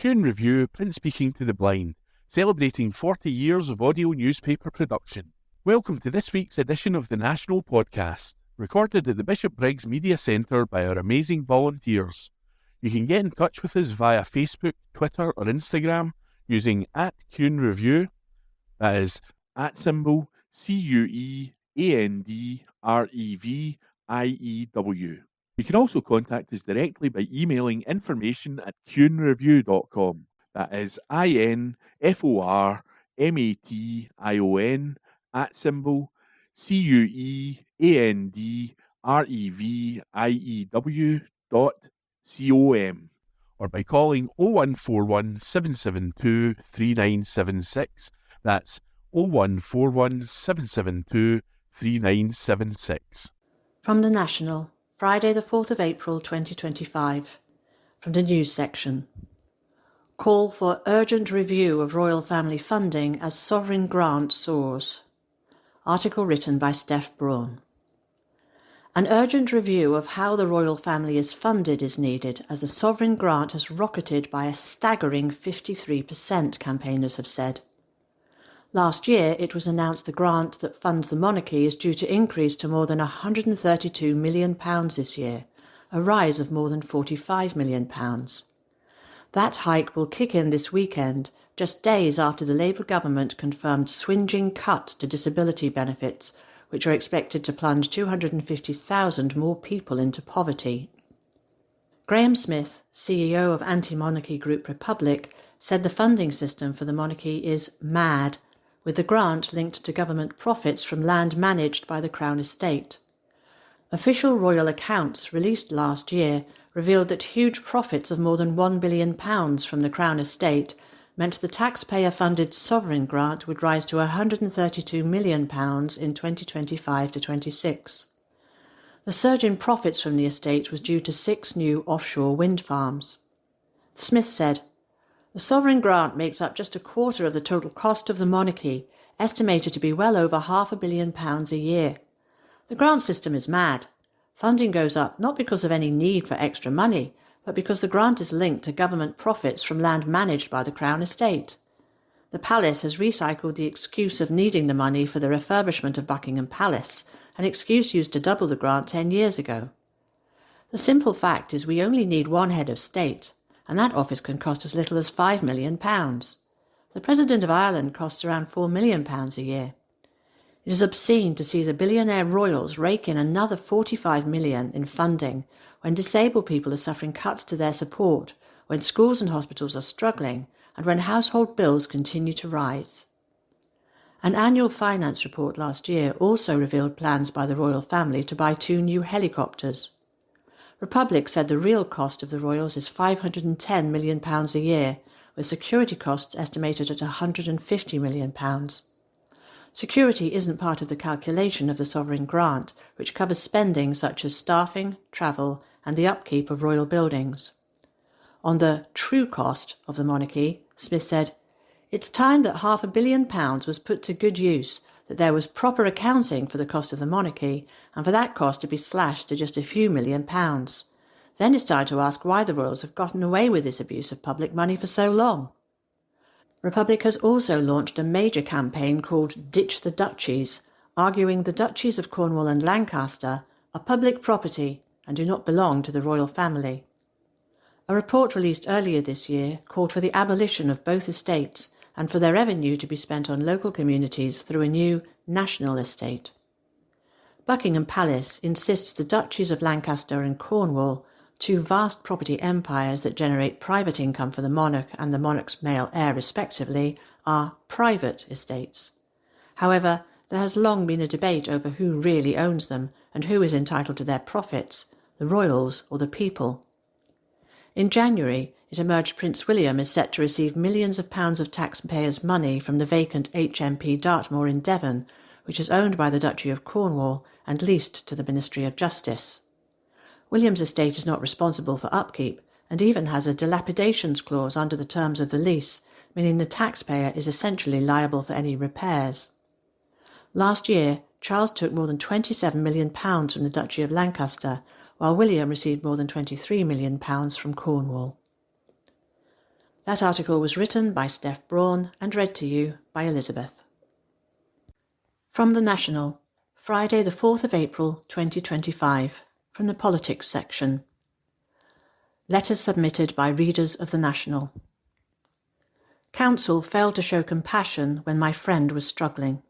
Kuhn Review, print speaking to the blind, celebrating 40 years of audio newspaper production. Welcome to this week's edition of the National Podcast, recorded at the Bishop Briggs Media Centre by our amazing volunteers. You can get in touch with us via Facebook, Twitter or Instagram using @KuhnReview, that is @CuandReview. You can also contact us directly by emailing information@kuhnreview.com. That is INFORMATION or by calling 0141 772 3976. That's 0141 772 3976. From the National, Friday the 4th of April 2025. From the news section. Call for urgent review of royal family funding as sovereign grant soars. Article written by Steph Braun. An urgent review of how the royal family is funded is needed as the sovereign grant has rocketed by a staggering 53%, campaigners have said. Last year, it was announced the grant that funds the monarchy is due to increase to more than £132 million this year, a rise of more than £45 million. That hike will kick in this weekend, just days after the Labour government confirmed swingeing cuts to disability benefits, which are expected to plunge 250,000 more people into poverty. Graham Smith, CEO of anti-monarchy group Republic, said the funding system for the monarchy is mad, with the grant linked to government profits from land managed by the Crown Estate. Official royal accounts released last year revealed that huge profits of more than £1 billion from the Crown Estate meant the taxpayer-funded sovereign grant would rise to £132 million in 2025-26. The surge in profits from the estate was due to 6 new offshore wind farms. Smith said, "The sovereign grant makes up just a quarter of the total cost of the monarchy, estimated to be well over £500 million a year. The grant system is mad. Funding goes up not because of any need for extra money, but because the grant is linked to government profits from land managed by the Crown Estate. The Palace has recycled the excuse of needing the money for the refurbishment of Buckingham Palace, an excuse used to double the grant 10 years ago. The simple fact is we only need one head of state, and that office can cost as little as £5 million. The President of Ireland costs around £4 million a year. It is obscene to see the billionaire royals rake in another £45 million in funding when disabled people are suffering cuts to their support, when schools and hospitals are struggling, and when household bills continue to rise. An annual finance report last year also revealed plans by the royal family to buy 2 new helicopters. Republic said the real cost of the royals is £510 million a year, with security costs estimated at £150 million. Security isn't part of the calculation of the sovereign grant, which covers spending such as staffing, travel, and the upkeep of royal buildings. On the true cost of the monarchy, Smith said, "It's time that £500 million was put to good use, that there was proper accounting for the cost of the monarchy, and for that cost to be slashed to just a few £1 million. Then it's time to ask why the royals have gotten away with this abuse of public money for so long." Republic has also launched a major campaign called Ditch the Duchies, arguing the duchies of Cornwall and Lancaster are public property and do not belong to the royal family. A report released earlier this year called for the abolition of both estates and for their revenue to be spent on local communities through a new national estate. Buckingham Palace insists the duchies of Lancaster and Cornwall, 2 vast property empires that generate private income for the monarch and the monarch's male heir respectively, are private estates. However, there has long been a debate over who really owns them and who is entitled to their profits, the royals or the people. In January, it emerged Prince William is set to receive millions of pounds of taxpayers' money from the vacant HMP Dartmoor in Devon, which is owned by the Duchy of Cornwall and leased to the Ministry of Justice. William's estate is not responsible for upkeep and even has a dilapidations clause under the terms of the lease, meaning the taxpayer is essentially liable for any repairs. Last year, Charles took more than £27 million from the Duchy of Lancaster, while William received more than £23 million from Cornwall. That article was written by Steph Braun and read to you by Elizabeth. From The National, Friday the 4th of April 2025, from the Politics section. Letters submitted by readers of The National. Council failed to show compassion when my friend was struggling.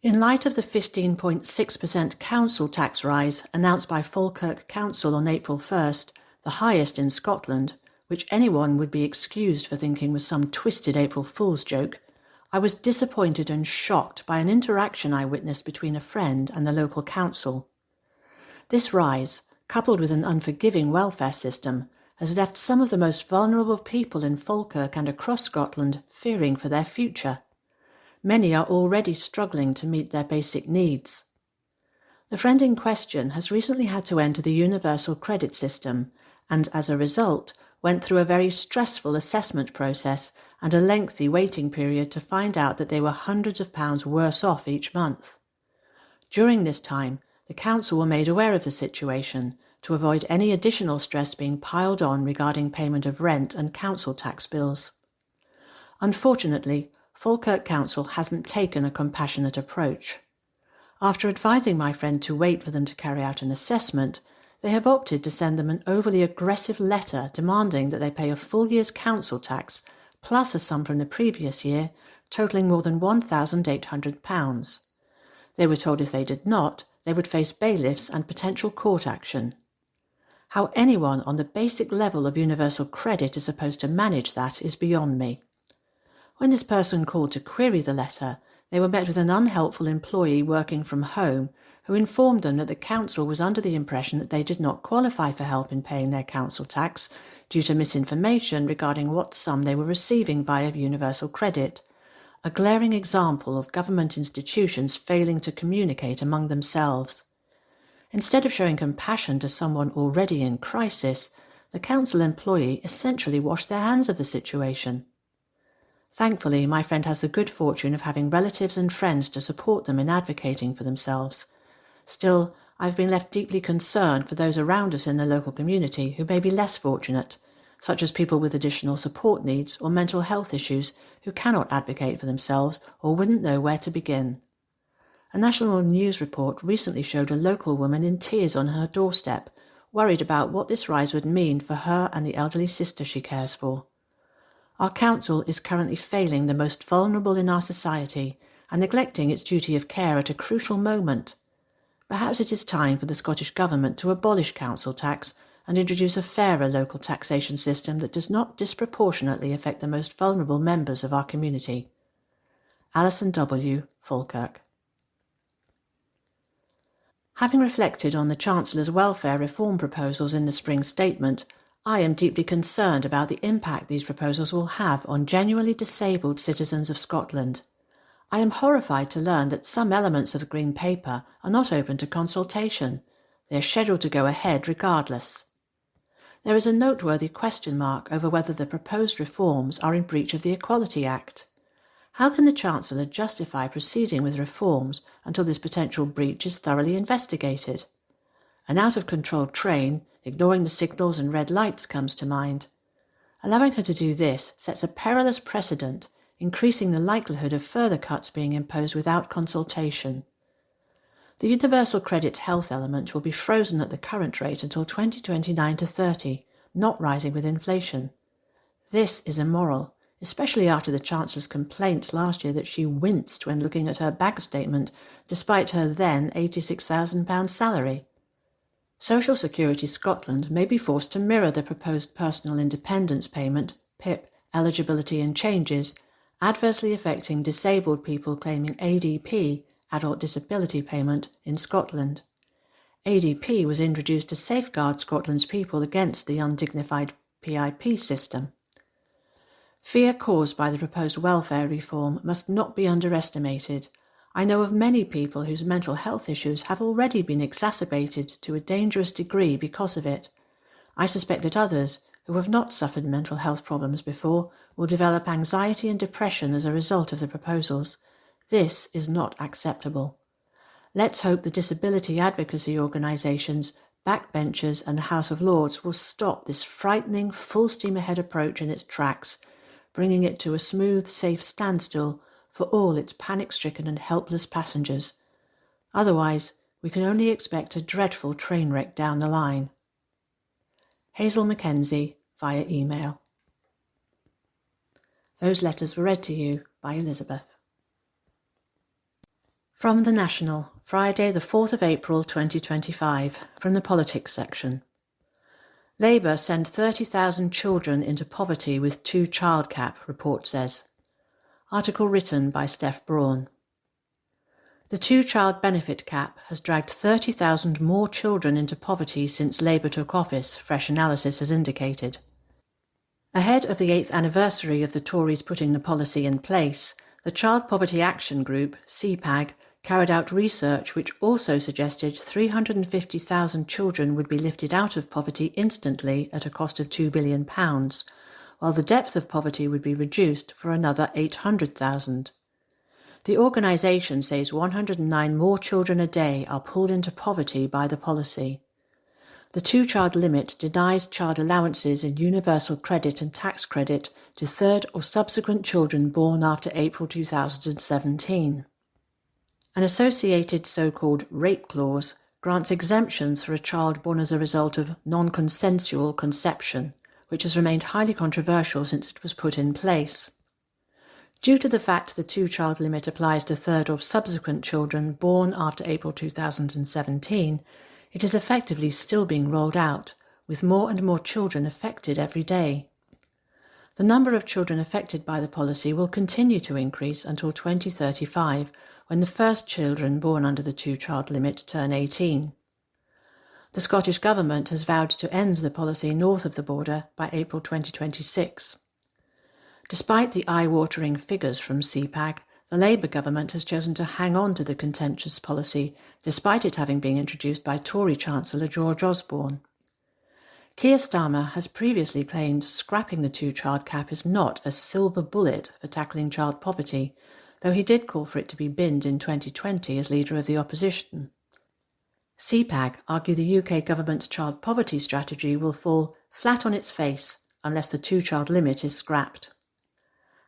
In light of the 15.6% council tax rise announced by Falkirk Council on April 1st, the highest in Scotland, which anyone would be excused for thinking was some twisted April Fool's joke, I was disappointed and shocked by an interaction I witnessed between a friend and the local council. This rise, coupled with an unforgiving welfare system, has left some of the most vulnerable people in Falkirk and across Scotland fearing for their future. Many are already struggling to meet their basic needs. The friend in question has recently had to enter the universal credit system and, as a result, went through a very stressful assessment process and a lengthy waiting period to find out that they were hundreds of pounds worse off each month. During this time, the council were made aware of the situation to avoid any additional stress being piled on regarding payment of rent and council tax bills. Unfortunately, Falkirk Council hasn't taken a compassionate approach. After advising my friend to wait for them to carry out an assessment, they have opted to send them an overly aggressive letter demanding that they pay a full year's council tax plus a sum from the previous year, totalling more than £1,800. They were told if they did not, they would face bailiffs and potential court action. How anyone on the basic level of universal credit is supposed to manage that is beyond me. When this person called to query the letter, they were met with an unhelpful employee working from home who informed them that the council was under the impression that they did not qualify for help in paying their council tax due to misinformation regarding what sum they were receiving via universal credit, a glaring example of government institutions failing to communicate among themselves. Instead of showing compassion to someone already in crisis, the council employee essentially washed their hands of the situation. Thankfully, my friend has the good fortune of having relatives and friends to support them in advocating for themselves. Still, I've been left deeply concerned for those around us in the local community who may be less fortunate, such as people with additional support needs or mental health issues who cannot advocate for themselves or wouldn't know where to begin. A national news report recently showed a local woman in tears on her doorstep, worried about what this rise would mean for her and the elderly sister she cares for. Our council is currently failing the most vulnerable in our society and neglecting its duty of care at a crucial moment. Perhaps it is time for the Scottish Government to abolish council tax and introduce a fairer local taxation system that does not disproportionately affect the most vulnerable members of our community. Alison W., Falkirk. Having reflected on the Chancellor's welfare reform proposals in the spring statement, I am deeply concerned about the impact these proposals will have on genuinely disabled citizens of Scotland. I am horrified to learn that some elements of the Green Paper are not open to consultation. They are scheduled to go ahead regardless. There is a noteworthy question mark over whether the proposed reforms are in breach of the Equality Act. How can the Chancellor justify proceeding with reforms until this potential breach is thoroughly investigated? An out-of-control train, ignoring the signals and red lights, comes to mind. Allowing her to do this sets a perilous precedent, increasing the likelihood of further cuts being imposed without consultation. The universal credit health element will be frozen at the current rate until 2029-30, not rising with inflation. This is immoral, especially after the Chancellor's complaints last year that she winced when looking at her bank statement despite her then £86,000 salary. Social Security Scotland may be forced to mirror the proposed Personal Independence Payment, PIP, eligibility and changes, adversely affecting disabled people claiming ADP, Adult Disability Payment, in Scotland. ADP was introduced to safeguard Scotland's people against the undignified PIP system. Fear caused by the proposed welfare reform must not be underestimated. I know of many people whose mental health issues have already been exacerbated to a dangerous degree because of it. I suspect that others, who have not suffered mental health problems before, will develop anxiety and depression as a result of the proposals. This is not acceptable. Let's hope the disability advocacy organisations backbenchers and the House of Lords will stop this frightening full-steam-ahead approach in its tracks, bringing it to a smooth, safe standstill for all its panic-stricken and helpless passengers. Otherwise, we can only expect a dreadful train wreck down the line. Hazel Mackenzie, via email. Those letters were read to you by Elizabeth. From The National, Friday the 4th of April 2025, from the Politics section. Labour send 30,000 children into poverty with two-child cap, report says. Article written by Steph Braun. The two-child benefit cap has dragged 30,000 more children into poverty since Labour took office, fresh analysis has indicated. Ahead of the 8th anniversary of the Tories putting the policy in place, the Child Poverty Action Group, CPAG, carried out research which also suggested 350,000 children would be lifted out of poverty instantly at a cost of £2 billion, while the depth of poverty would be reduced for another 800,000. The organisation says 109 more children a day are pulled into poverty by the policy. The two-child limit denies child allowances in universal credit and tax credit to third or subsequent children born after April 2017. An associated so-called rape clause grants exemptions for a child born as a result of non-consensual conception, which has remained highly controversial since it was put in place. Due to the fact the two-child limit applies to third or subsequent children born after April 2017, it is effectively still being rolled out, with more and more children affected every day. The number of children affected by the policy will continue to increase until 2035, when the first children born under the two-child limit turn 18. The Scottish Government has vowed to end the policy north of the border by April 2026. Despite the eye-watering figures from CPAG, the Labour government has chosen to hang on to the contentious policy, despite it having been introduced by Tory Chancellor George Osborne. Keir Starmer has previously claimed scrapping the two-child cap is not a silver bullet for tackling child poverty, though he did call for it to be binned in 2020 as leader of the opposition. CPAG argue the UK government's child poverty strategy will fall flat on its face unless the two-child limit is scrapped.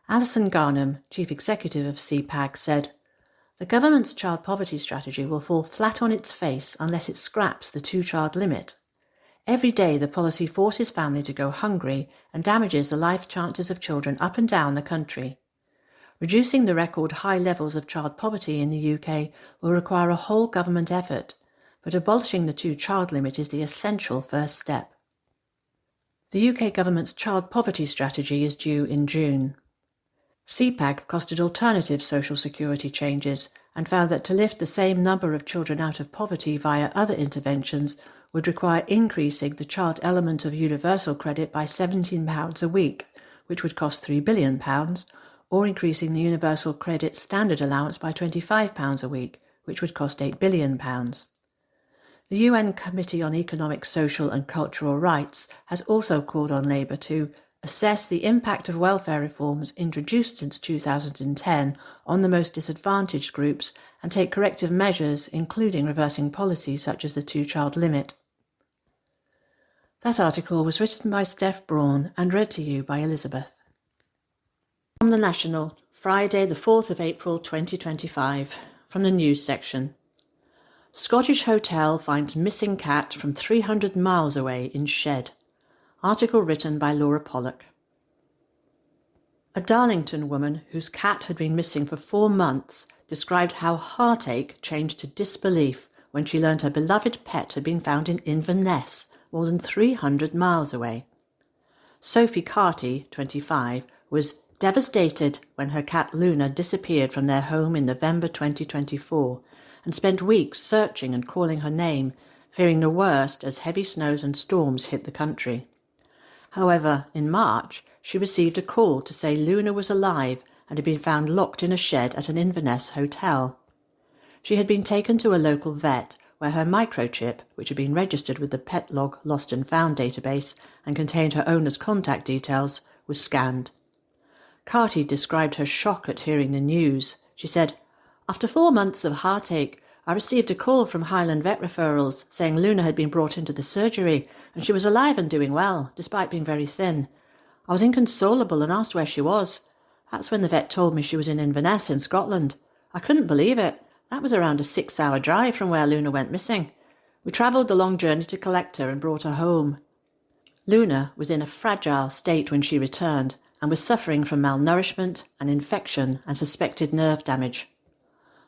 Alison Garnham, chief executive of CPAG, said, "The government's child poverty strategy will fall flat on its face unless it scraps the two-child limit. Every day the policy forces families to go hungry and damages the life chances of children up and down the country. Reducing the record high levels of child poverty in the UK will require a whole government effort, but abolishing the two-child limit is the essential first step." The UK government's child poverty strategy is due in June. CPAG costed alternative social security changes and found that to lift the same number of children out of poverty via other interventions would require increasing the child element of universal credit by £17 a week, which would cost £3 billion, or increasing the universal credit standard allowance by £25 a week, which would cost £8 billion. The UN Committee on Economic, Social and Cultural Rights has also called on Labour to assess the impact of welfare reforms introduced since 2010 on the most disadvantaged groups and take corrective measures, including reversing policies such as the two-child limit. That article was written by Steph Braun and read to you by Elizabeth. From The National, Friday the 4th of April 2025, from the news section. Scottish hotel finds missing cat from 300 miles away in shed. Article written by Laura Pollock. A Darlington woman whose cat had been missing for 4 months described how heartache changed to disbelief when she learned her beloved pet had been found in Inverness, more than 300 miles away. Sophie Carty, 25, was devastated when her cat Luna disappeared from their home in November 2024 and spent weeks searching and calling her name, fearing the worst as heavy snows and storms hit the country. However, in March, she received a call to say Luna was alive and had been found locked in a shed at an Inverness hotel. She had been taken to a local vet where her microchip, which had been registered with the Petlog Lost and Found database and contained her owner's contact details, was scanned. Carty described her shock at hearing the news. She said, "After 4 months of heartache, I received a call from Highland Vet Referrals saying Luna had been brought into the surgery and she was alive and doing well, despite being very thin. I was inconsolable and asked where she was. That's when the vet told me she was in Inverness in Scotland. I couldn't believe it. That was around a 6-hour drive from where Luna went missing. We travelled the long journey to collect her and brought her home. Luna was in a fragile state when she returned and was suffering from malnourishment and infection and suspected nerve damage.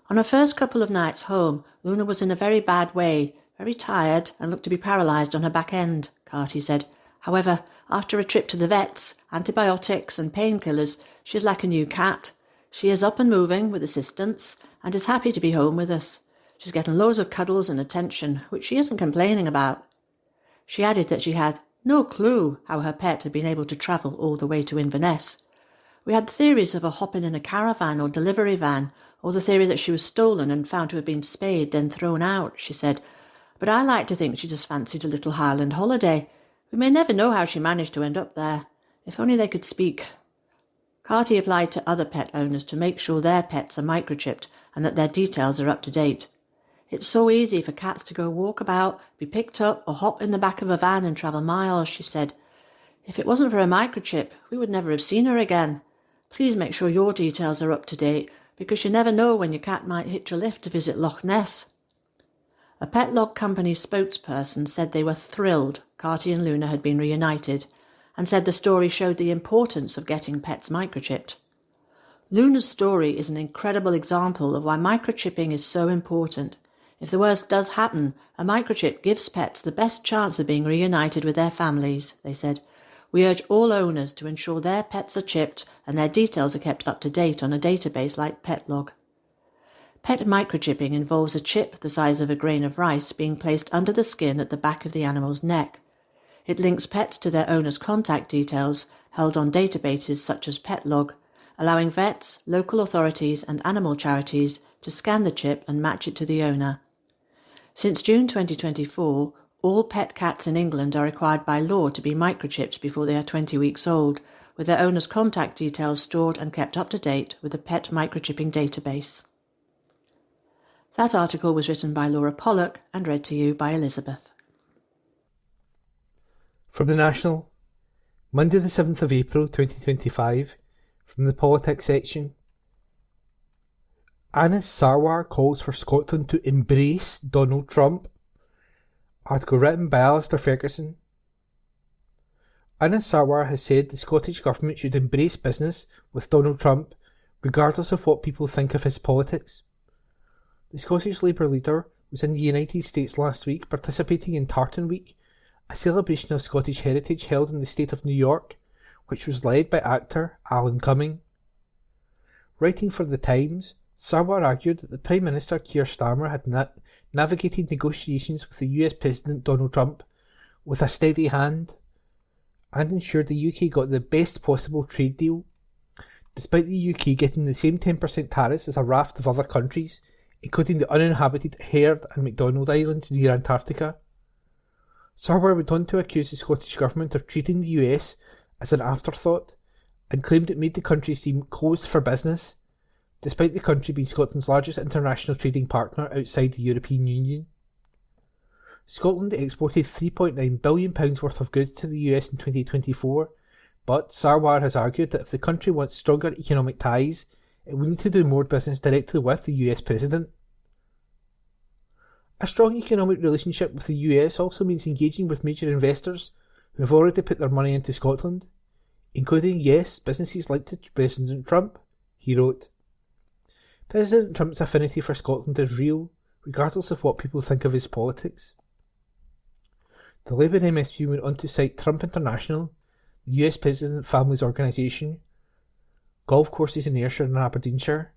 On her first couple of nights home, Luna was in a very bad way, very tired and looked to be paralysed on her back end, Carty said. However, after a trip to the vets, antibiotics and painkillers, she is like a new cat. She is up and moving with assistance and is happy to be home with us. She's getting loads of cuddles and attention, which she isn't complaining about. She added that she had no clue how her pet had been able to travel all the way to Inverness. We had theories of her hopping in a caravan or delivery van, or the theory that she was stolen and found to have been spayed, then thrown out, she said. But I like to think she just fancied a little Highland holiday. We may never know how she managed to end up there. If only they could speak. Carty applied to other pet owners to make sure their pets are microchipped and that their details are up to date. It's so easy for cats to go walk about, be picked up or hop in the back of a van and travel miles, she said. If it wasn't for a microchip, we would never have seen her again. Please make sure your details are up to date, because you never know when your cat might hitch a lift to visit Loch Ness. A pet log company spokesperson said they were thrilled Carty and Luna had been reunited, and said the story showed the importance of getting pets microchipped. Luna's story is an incredible example of why microchipping is so important. If the worst does happen, a microchip gives pets the best chance of being reunited with their families, they said. We urge all owners to ensure their pets are chipped and their details are kept up to date on a database like PetLog. Pet microchipping involves a chip the size of a grain of rice being placed under the skin at the back of the animal's neck. It links pets to their owner's contact details held on databases such as PetLog, allowing vets, local authorities and animal charities to scan the chip and match it to the owner. Since June 2024, all pet cats in England are required by law to be microchipped before they are 20 weeks old, with their owner's contact details stored and kept up to date with the pet microchipping database. That article was written by Laura Pollock and read to you by Elizabeth. From the National, Monday the 7th of April 2025, from the Politics section. Anas Sarwar calls for Scotland to embrace Donald Trump. Article written by Alistair Ferguson. Anas Sarwar has said the Scottish Government should embrace business with Donald Trump, regardless of what people think of his politics. The Scottish Labour leader was in the United States last week participating in Tartan Week, a celebration of Scottish heritage held in the state of New York, which was led by actor Alan Cumming. Writing for The Times, Sarwar argued that the Prime Minister Keir Starmer had navigated negotiations with the US President Donald Trump with a steady hand and ensured the UK got the best possible trade deal, despite the UK getting the same 10% tariffs as a raft of other countries, including the uninhabited Heard and McDonald Islands near Antarctica. Sarwar went on to accuse the Scottish Government of treating the US as an afterthought and claimed it made the country seem closed for business, despite the country being Scotland's largest international trading partner outside the European Union. Scotland exported £3.9 billion worth of goods to the US in 2024, but Sarwar has argued that if the country wants stronger economic ties, it will need to do more business directly with the US President. A strong economic relationship with the US also means engaging with major investors who have already put their money into Scotland, including, yes, businesses linked to President Trump, he wrote. President Trump's affinity for Scotland is real, regardless of what people think of his politics. The Labour MSP went on to cite Trump International, the US President Families Organisation, golf courses in Ayrshire and Aberdeenshire,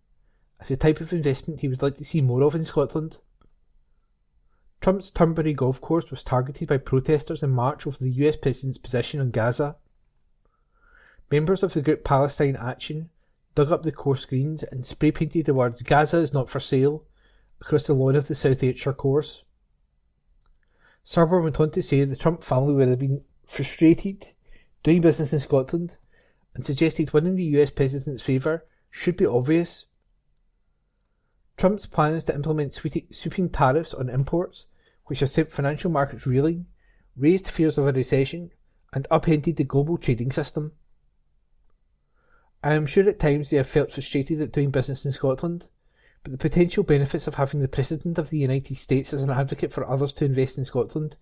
as the type of investment he would like to see more of in Scotland. Trump's Turnberry golf course was targeted by protesters in March over the US President's position on Gaza. Members of the group Palestine Action dug up the course greens and spray-painted the words "Gaza is not for sale" across the lawn of the South Ayrshire course. Sarwar went on to say the Trump family would have been frustrated doing business in Scotland and suggested winning the US President's favour should be obvious. Trump's plans to implement sweeping tariffs on imports, which have sent financial markets reeling, raised fears of a recession, and upended the global trading system. I am sure at times they have felt frustrated at doing business in Scotland, but the potential benefits of having the President of the United States as an advocate for others to invest in Scotland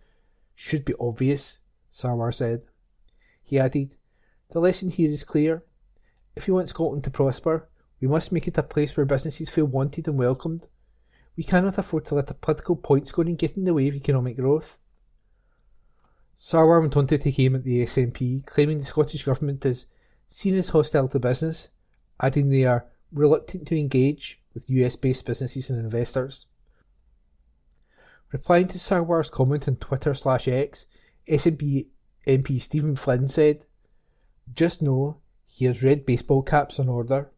should be obvious, Sarwar said. He added, "The lesson here is clear. If we want Scotland to prosper, we must make it a place where businesses feel wanted and welcomed. We cannot afford to let a political point scoring get in the way of economic growth." Sarwar went on to take aim at the SNP, claiming the Scottish Government is seen as hostile to business, adding they are reluctant to engage with US-based businesses and investors. Replying to Sarwar's comment on Twitter/X, SNP MP Stephen Flynn said, "Just know he has red baseball caps on order."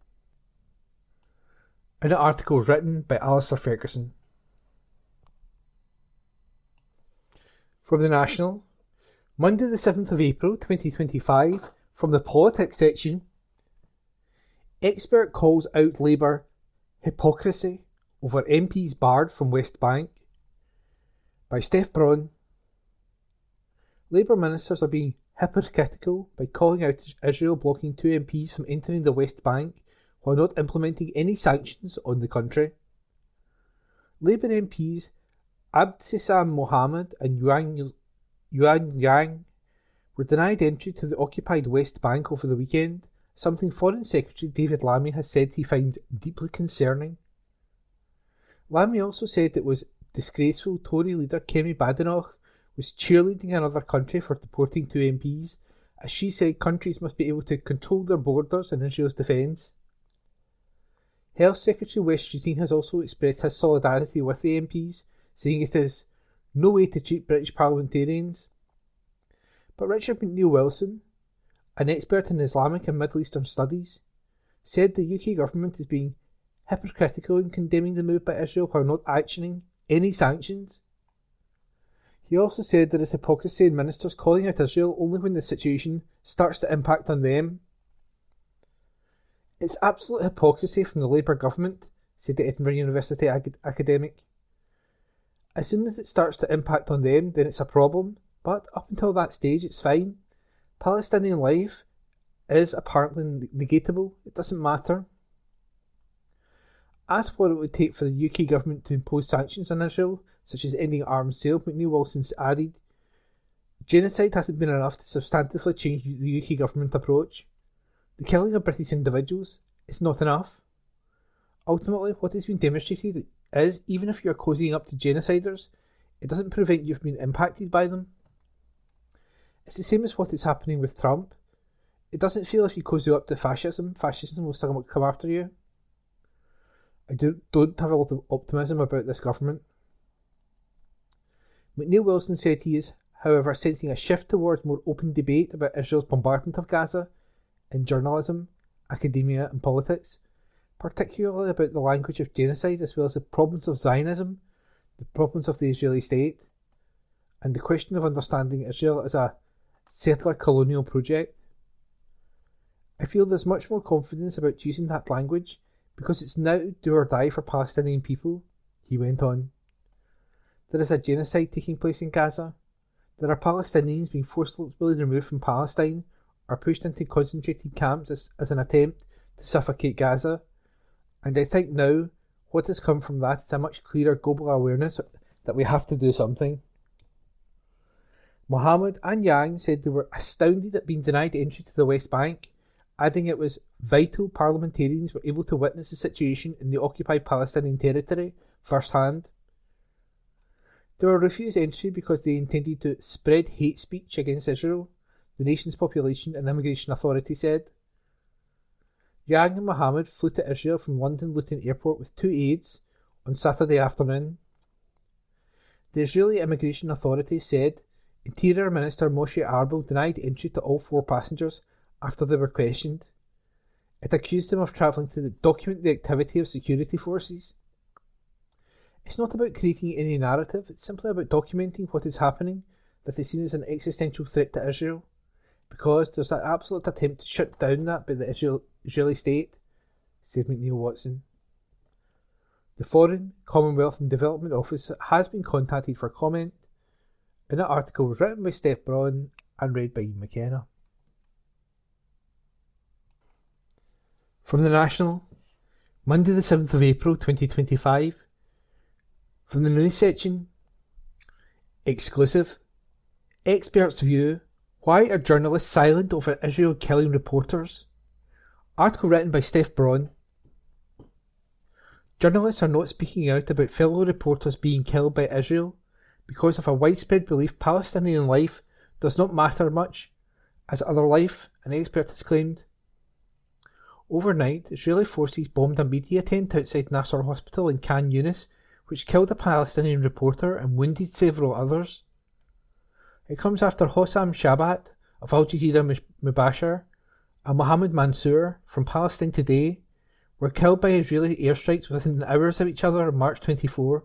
An article written by Alistair Ferguson. From the National, Monday the 7th of April 2025, from the Politics section, expert calls out Labour hypocrisy over MPs barred from West Bank, by Steph Braun. Labour ministers are being hypocritical by calling out Israel blocking 2 MPs from entering the West Bank while not implementing any sanctions on the country. Labour MPs Abdeslam Mohammed and Yuan Yang were denied entry to the occupied West Bank over the weekend, something Foreign Secretary David Lammy has said he finds deeply concerning. Lammy also said it was disgraceful Tory leader Kemi Badenoch was cheerleading another country for deporting 2 MPs, as she said countries must be able to control their borders in Israel's defence. Health Secretary Wes Streeting has also expressed his solidarity with the MPs, saying it is no way to treat British parliamentarians. But Richard McNeill-Wilson, an expert in Islamic and Middle Eastern studies, said the UK government is being hypocritical in condemning the move by Israel while not actioning any sanctions. He also said there is hypocrisy in ministers calling out Israel only when the situation starts to impact on them. "It's absolute hypocrisy from the Labour government," said the Edinburgh University academic. "As soon as it starts to impact on them, then it's a problem, but up until that stage it's fine. Palestinian life is apparently negatable, it doesn't matter." Asked what it would take for the UK government to impose sanctions on Israel, such as ending arms sale, McNeill-Wilson added, "Genocide hasn't been enough to substantively change the UK government approach. The killing of British individuals is not enough. Ultimately, what has been demonstrated is, even if you are cozying up to genociders, it doesn't prevent you from being impacted by them. It's the same as what is happening with Trump. It doesn't feel if you cozy up to fascism will still come after you. I don't have a lot of optimism about this government." McNeill-Wilson said he is, however, sensing a shift towards more open debate about Israel's bombardment of Gaza in journalism, academia and politics, particularly about the language of genocide as well as the problems of Zionism, the problems of the Israeli state, and the question of understanding Israel as a settler colonial project. "I feel there's much more confidence about using that language because it's now do or die for Palestinian people," he went on. "There is a genocide taking place in Gaza. There are Palestinians being forcibly removed from Palestine or pushed into concentrated camps as an attempt to suffocate Gaza. And I think now what has come from that is a much clearer global awareness that we have to do something." Mohammed and Yang said they were astounded at being denied entry to the West Bank, adding it was vital parliamentarians were able to witness the situation in the occupied Palestinian territory firsthand. They were refused entry because they intended to spread hate speech against Israel, the nation's population and immigration authority said. Yang and Mohammed flew to Israel from London Luton Airport with 2 aides on Saturday afternoon. The Israeli Immigration Authority said Interior Minister Moshe Arbel denied entry to all 4 passengers after they were questioned. It accused them of travelling to document the activity of security forces. It's not about creating any narrative, it's simply about documenting what is happening that is seen as an existential threat to Israel, because there's an absolute attempt to shut down that by the Israeli state, said McNeill-Wilson. The Foreign, Commonwealth and Development Office has been contacted for comment, and that article was written by Steph Braun and read by Ian McKenna. From the National, Monday the 7th of April 2025. From the news section, exclusive. Experts view, why are journalists silent over Israel killing reporters? Article written by Steph Braun. Journalists are not speaking out about fellow reporters being killed by Israel because of a widespread belief Palestinian life does not matter much as other life, an expert has claimed. Overnight, Israeli forces bombed a media tent outside Nasser Hospital in Khan Yunis, which killed a Palestinian reporter and wounded several others. It comes after Hossam Shabat of Al Jazeera Mubashir and Mohammed Mansour from Palestine Today were killed by Israeli airstrikes within hours of each other on March 24.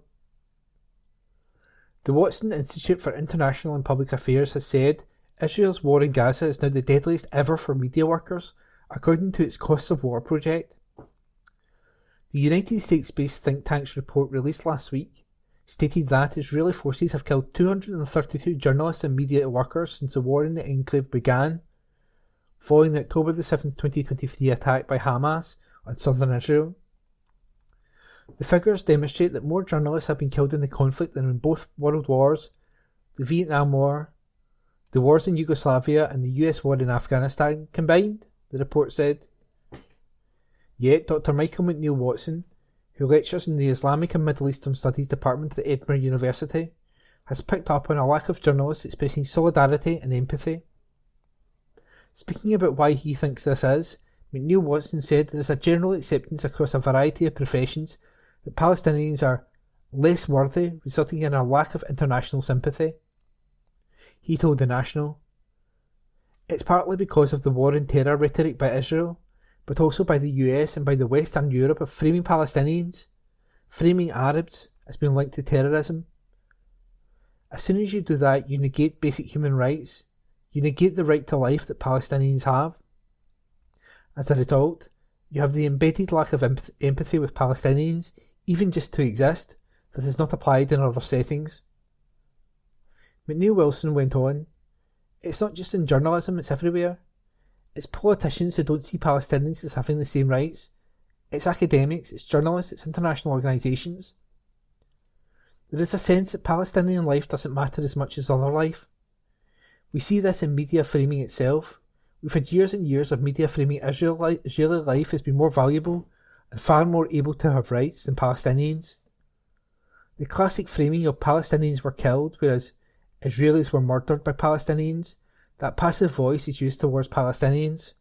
The Watson Institute for International and Public Affairs has said Israel's war in Gaza is now the deadliest ever for media workers, according to its Costs of War project. The United States-based think tank's report released last week stated that Israeli forces have killed 232 journalists and media workers since the war in the enclave began, following the October 7, 2023 attack by Hamas on southern Israel. The figures demonstrate that more journalists have been killed in the conflict than in both world wars, the Vietnam War, the wars in Yugoslavia and the US war in Afghanistan combined, the report said. Yet Dr. Michael McNeill Watson, who lectures in the Islamic and Middle Eastern Studies Department at Edinburgh University, has picked up on a lack of journalists expressing solidarity and empathy. Speaking about why he thinks this is, McNeill Watson said there is a general acceptance across a variety of professions that Palestinians are less worthy, resulting in a lack of international sympathy. He told The National, "It's partly because of the war and terror rhetoric by Israel, but also by the US and by the West and Europe of framing Palestinians, framing Arabs as being linked to terrorism. As soon as you do that, you negate basic human rights. You negate the right to life that Palestinians have. As a result, you have the embedded lack of empathy with Palestinians, even just to exist, that is not applied in other settings." McNeill Wilson went on, "It's not just in journalism, it's everywhere. It's politicians who don't see Palestinians as having the same rights. It's academics, it's journalists, it's international organisations. There is a sense that Palestinian life doesn't matter as much as other life. We see this in media framing itself. We've had years and years of media framing Israeli life as being more valuable and far more able to have rights than Palestinians. The classic framing of Palestinians were killed, whereas Israelis were murdered by Palestinians. That passive voice is used towards Palestinians.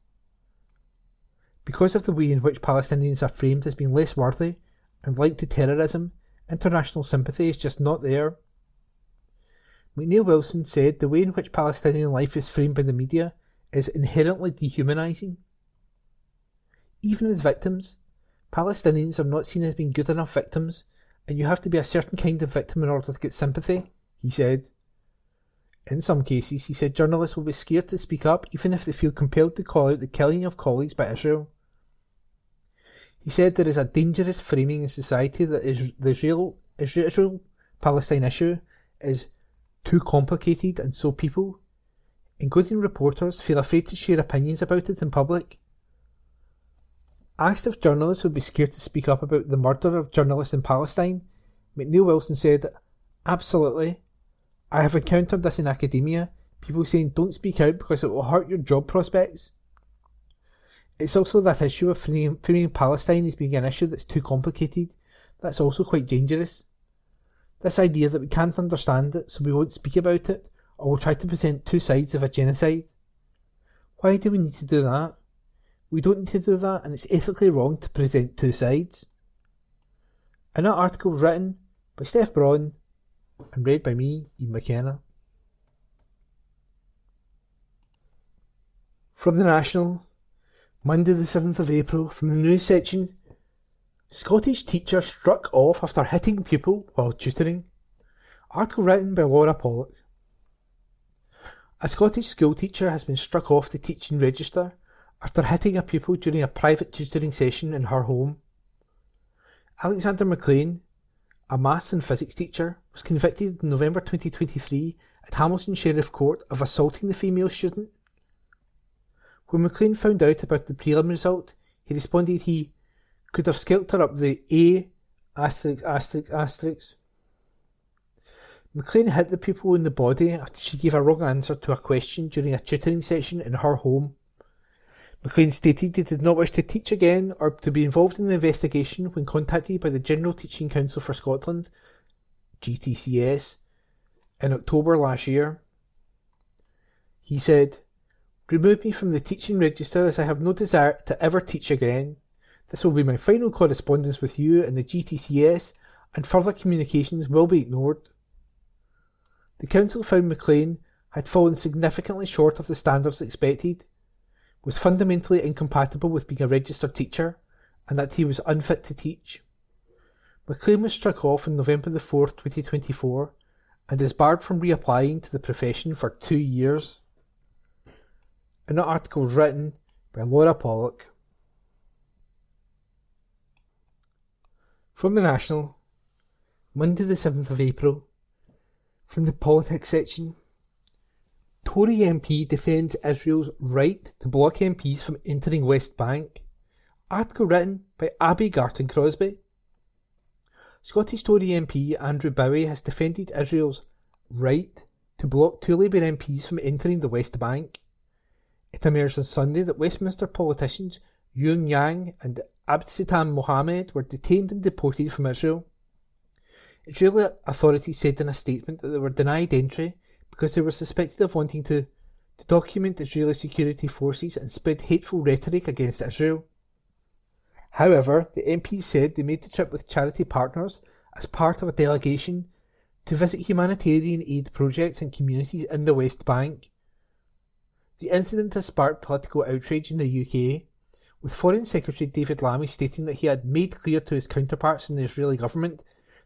Because of the way in which Palestinians are framed as being less worthy and linked to terrorism, international sympathy is just not there." McNeill Wilson said the way in which Palestinian life is framed by the media is inherently dehumanising. Even as victims, Palestinians are not seen as being good enough victims, and you have to be a certain kind of victim in order to get sympathy, he said. In some cases, he said journalists will be scared to speak up even if they feel compelled to call out the killing of colleagues by Israel. He said there is a dangerous framing in society that the Israel-Palestine issue is too complicated, and so people, including reporters, feel afraid to share opinions about it in public. Asked if journalists would be scared to speak up about the murder of journalists in Palestine, McNeill Wilson said, "Absolutely. I have encountered this in academia, people saying don't speak out because it will hurt your job prospects. It's also that issue of framing Palestine as being an issue that's too complicated. That's also quite dangerous. This idea that we can't understand it, so we won't speak about it, or we'll try to present two sides of a genocide. Why do we need to do that? We don't need to do that, and it's ethically wrong to present two sides." And that article was written by Steph Braun and read by me, Ian McKenna. From the National, Monday the 7th of April, from the news section, Scottish teacher struck off after hitting pupil while tutoring. Article written by Laura Pollock. A Scottish school teacher has been struck off the teaching register after hitting a pupil during a private tutoring session in her home. Alexander McLean, a maths and physics teacher, was convicted in November 2023 at Hamilton Sheriff Court of assaulting the female student. When McLean found out about the prelim result, he responded he could have scalped her up the A******. McLean hit the pupil in the body after she gave a wrong answer to a question during a tutoring session in her home. McLean stated he did not wish to teach again or to be involved in the investigation when contacted by the General Teaching Council for Scotland, GTCS, in October last year. He said, "Remove me from the teaching register as I have no desire to ever teach again. This will be my final correspondence with you and the GTCS, and further communications will be ignored." The council found McLean had fallen significantly short of the standards expected, was fundamentally incompatible with being a registered teacher, and that he was unfit to teach. McLean was struck off on November the 4th, 2024, and is barred from reapplying to the profession for 2 years. An article was written by Laura Pollock. From the National, Monday the 7th of April, from the politics section. Tory MP defends Israel's right to block MPs from entering West Bank. Article written by Abby Garton-Crosby. Scottish Tory MP Andrew Bowie has defended Israel's right to block 2 Labour MPs from entering the West Bank. It emerged on Sunday that Westminster politicians Yoon Yang and Abdeslam Mohammed were detained and deported from Israel. Israeli authorities said in a statement that they were denied entry because they were suspected of wanting to document Israeli security forces and spread hateful rhetoric against Israel. However, the MPs said they made the trip with charity partners as part of a delegation to visit humanitarian aid projects and communities in the West Bank. The incident has sparked political outrage in the UK, with Foreign Secretary David Lammy stating that he had made clear to his counterparts in the Israeli government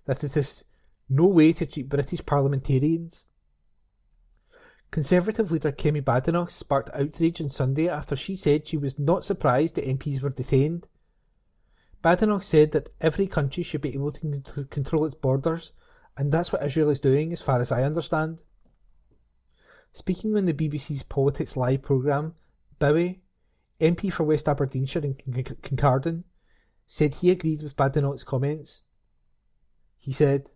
that it is no way to treat British parliamentarians. Conservative leader Kemi Badenoch sparked outrage on Sunday after she said she was not surprised that MPs were detained. Badenoch said that every country should be able to control its borders, and that's what Israel is doing as far as I understand. Speaking on the BBC's Politics Live programme, Bowie, MP for West Aberdeenshire and Kincardine, said he agreed with Badenoch's comments. He said,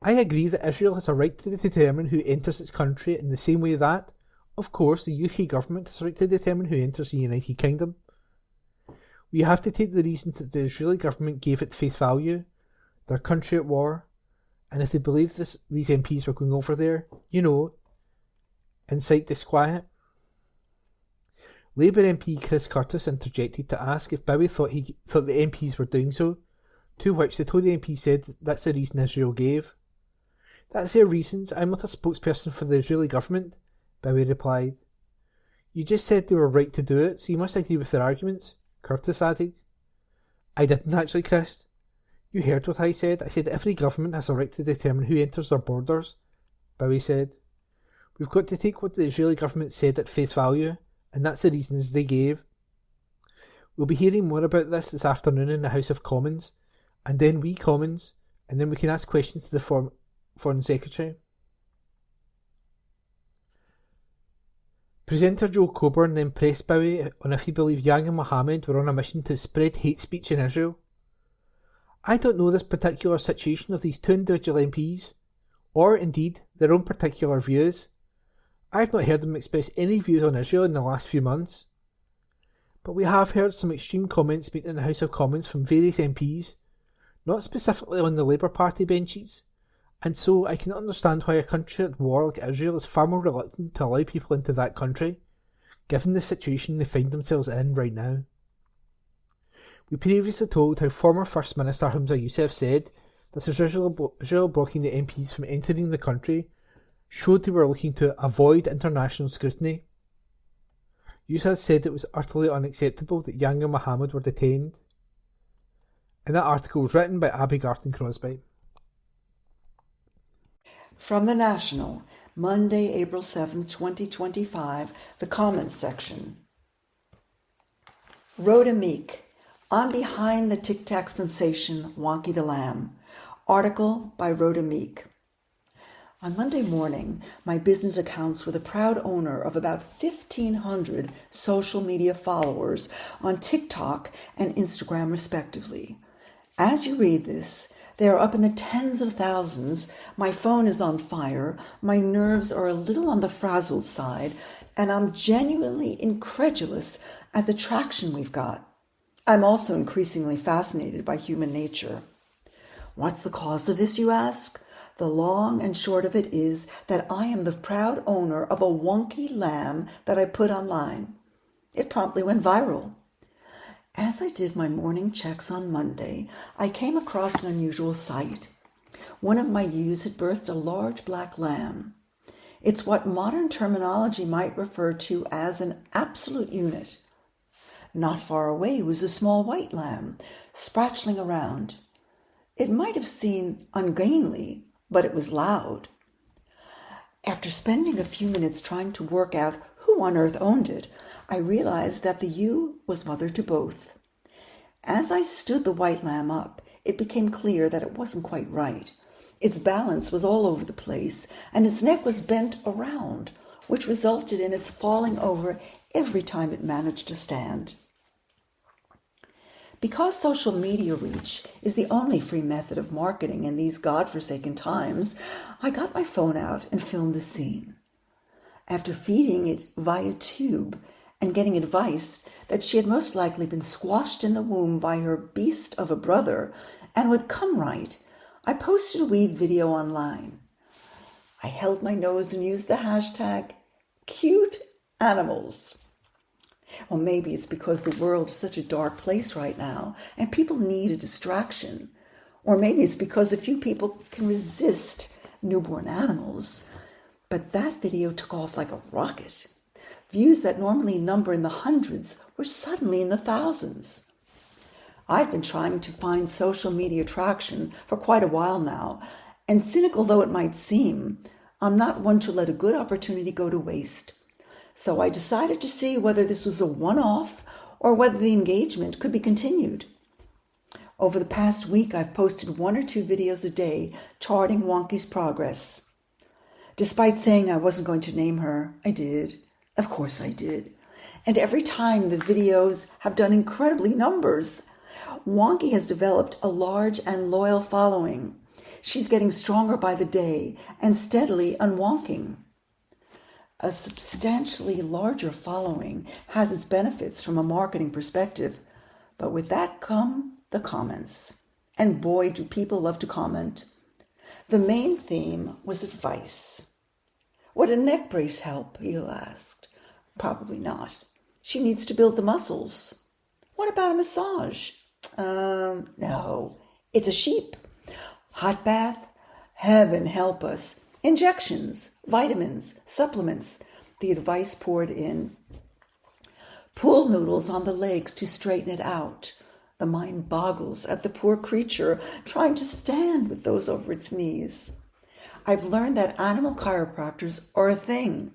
"I agree that Israel has a right to determine who enters its country in the same way that, of course, the UK government has a right to determine who enters the United Kingdom. We have to take the reasons that the Israeli government gave at face value, their country at war, and if they believed these MPs were going over there, incite disquiet." Labour MP Chris Curtis interjected to ask if Bowie thought the MPs were doing so, to which the Tory MP said that's the reason Israel gave. "That's their reasons. I'm not a spokesperson for the Israeli government," Bowie replied. "You just said they were right to do it, so you must agree with their arguments," Curtis added. "I didn't actually, Chris. You heard what I said. I said every government has a right to determine who enters their borders," Bowie said. "We've got to take what the Israeli government said at face value, and that's the reasons they gave. We'll be hearing more about this afternoon in the House of Commons, and then we Commons, and then we can ask questions to the Foreign Secretary." Presenter Joe Coburn then pressed Bowie on if he believed Yang and Mohammed were on a mission to spread hate speech in Israel. "I don't know this particular situation of these 2 individual MPs, or indeed their own particular views. I have not heard them express any views on Israel in the last few months. But we have heard some extreme comments made in the House of Commons from various MPs, not specifically on the Labour Party benches, and so I can understand why a country at war like Israel is far more reluctant to allow people into that country, given the situation they find themselves in right now." We previously told how former First Minister Humza Yousaf said that Israel blocking the MPs from entering the country showed they were looking to avoid international scrutiny. Yousaf said it was utterly unacceptable that Yang and Mohammed were detained. And that article was written by Abby Garton-Crosby. From the National, Monday, April 7th, 2025, the comments section. Rhoda Meek, I'm behind the Tic Tac sensation Wonky the Lamb. Article by Rhoda Meek. On Monday morning, my business accounts were the proud owner of about 1,500 social media followers on TikTok and Instagram respectively. As you read this, they are up in the tens of thousands, my phone is on fire, my nerves are a little on the frazzled side, and I'm genuinely incredulous at the traction we've got. I'm also increasingly fascinated by human nature. What's the cause of this, you ask? The long and short of it is that I am the proud owner of a wonky lamb that I put online. It promptly went viral. As I did my morning checks on Monday, I came across an unusual sight. One of my ewes had birthed a large black lamb. It's what modern terminology might refer to as an absolute unit. Not far away was a small white lamb, spratchling around. It might have seemed ungainly, but it was loud. After spending a few minutes trying to work out who on earth owned it, I realized that the ewe was mother to both. As I stood the white lamb up, it became clear that it wasn't quite right. Its balance was all over the place, and its neck was bent around, which resulted in its falling over every time it managed to stand. Because social media reach is the only free method of marketing in these godforsaken times, I got my phone out and filmed the scene. After feeding it via tube and getting advice that she had most likely been squashed in the womb by her beast of a brother and would come right, I posted a wee video online. I held my nose and used the hashtag #CuteAnimals. Well, maybe it's because the world is such a dark place right now and people need a distraction. Or maybe it's because a few people can resist newborn animals. But that video took off like a rocket. Views that normally number in the hundreds were suddenly in the thousands. I've been trying to find social media traction for quite a while now, and cynical though it might seem, I'm not one to let a good opportunity go to waste. So I decided to see whether this was a one-off or whether the engagement could be continued. Over the past week, I've posted 1 or 2 videos a day charting Wonky's progress. Despite saying I wasn't going to name her, I did. Of course I did. And every time the videos have done incredibly numbers. Wonky has developed a large and loyal following. She's getting stronger by the day and steadily unwonking. A substantially larger following has its benefits from a marketing perspective, but with that come the comments. And boy, do people love to comment. The main theme was advice. Would a neck brace help, Eel asked. Probably not. She needs to build the muscles. What about a massage? No, it's a sheep. Hot bath? Heaven help us. Injections, vitamins, supplements, the advice poured in. Pool noodles on the legs to straighten it out. The mind boggles at the poor creature trying to stand with those over its knees. I've learned that animal chiropractors are a thing.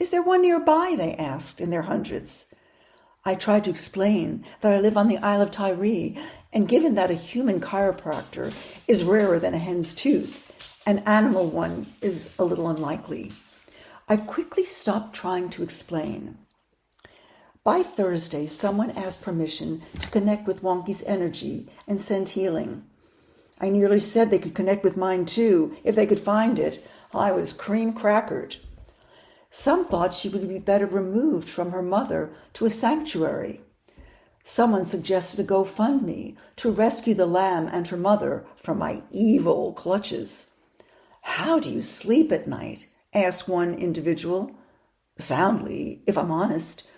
Is there one nearby? They asked in their hundreds. I tried to explain that I live on the Isle of Tiree, and given that a human chiropractor is rarer than a hen's tooth, an animal one is a little unlikely. I quickly stopped trying to explain. By Thursday, someone asked permission to connect with Wonky's energy and send healing. I nearly said they could connect with mine too, if they could find it. I was cream-crackered. Some thought she would be better removed from her mother to a sanctuary. Someone suggested a GoFundMe to rescue the lamb and her mother from my evil clutches. How do you sleep at night? Asked one individual. Soundly, if I'm honest.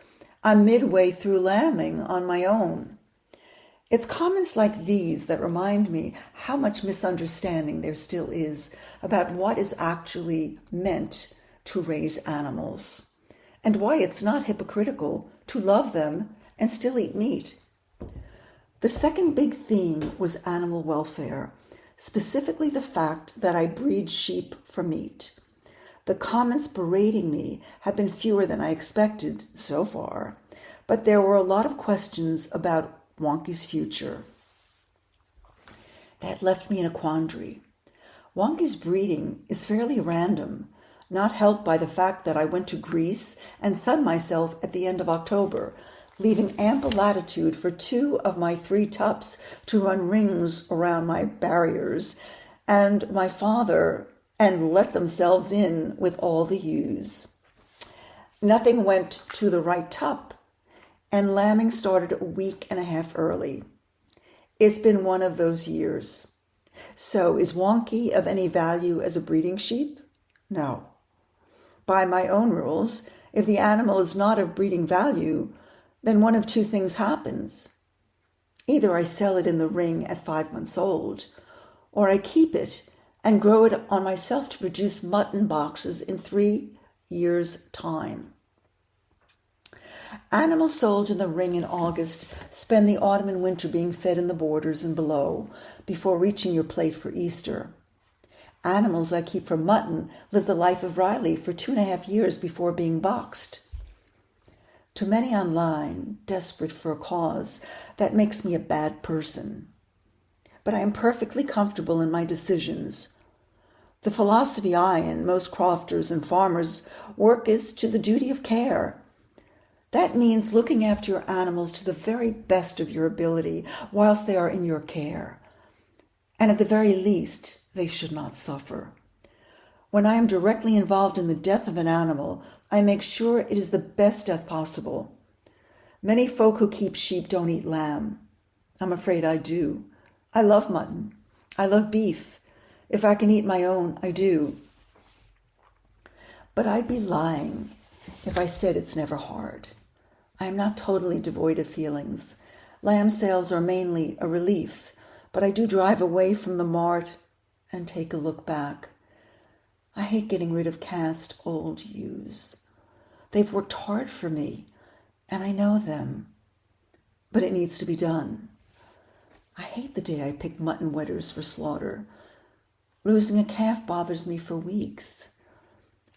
I'm midway through lambing on my own. It's comments like these that remind me how much misunderstanding there still is about what is actually meant to raise animals, and why it's not hypocritical to love them and still eat meat. The second big theme was animal welfare, specifically the fact that I breed sheep for meat. The comments berating me have been fewer than I expected so far, but there were a lot of questions about Wonky's future. That left me in a quandary. Wonky's breeding is fairly random, not helped by the fact that I went to Greece and sunned myself at the end of October, leaving ample latitude for 2 of my 3 tups to run rings around my barriers and my father and let themselves in with all the ewes. Nothing went to the right tup, and lambing started a week and a half early. It's been one of those years. So is Wonky of any value as a breeding sheep? No. By my own rules, if the animal is not of breeding value, then one of 2 things happens. Either I sell it in the ring at 5 months old, or I keep it and grow it on myself to produce mutton boxes in 3 years' time. Animals sold in the ring in August spend the autumn and winter being fed in the borders and below before reaching your plate for Easter. Animals I keep for mutton live the life of Riley for 2.5 years before being boxed. To many online, desperate for a cause, that makes me a bad person. But I am perfectly comfortable in my decisions. The philosophy I and most crofters and farmers work is to the duty of care. That means looking after your animals to the very best of your ability whilst they are in your care. And at the very least, they should not suffer. When I am directly involved in the death of an animal, I make sure it is the best death possible. Many folk who keep sheep don't eat lamb. I'm afraid I do. I love mutton. I love beef. If I can eat my own, I do. But I'd be lying if I said it's never hard. I am not totally devoid of feelings. Lamb sales are mainly a relief, but I do drive away from the mart and take a look back. I hate getting rid of cast old ewes. They've worked hard for me, and I know them. But it needs to be done. I hate the day I pick mutton wedders for slaughter. Losing a calf bothers me for weeks.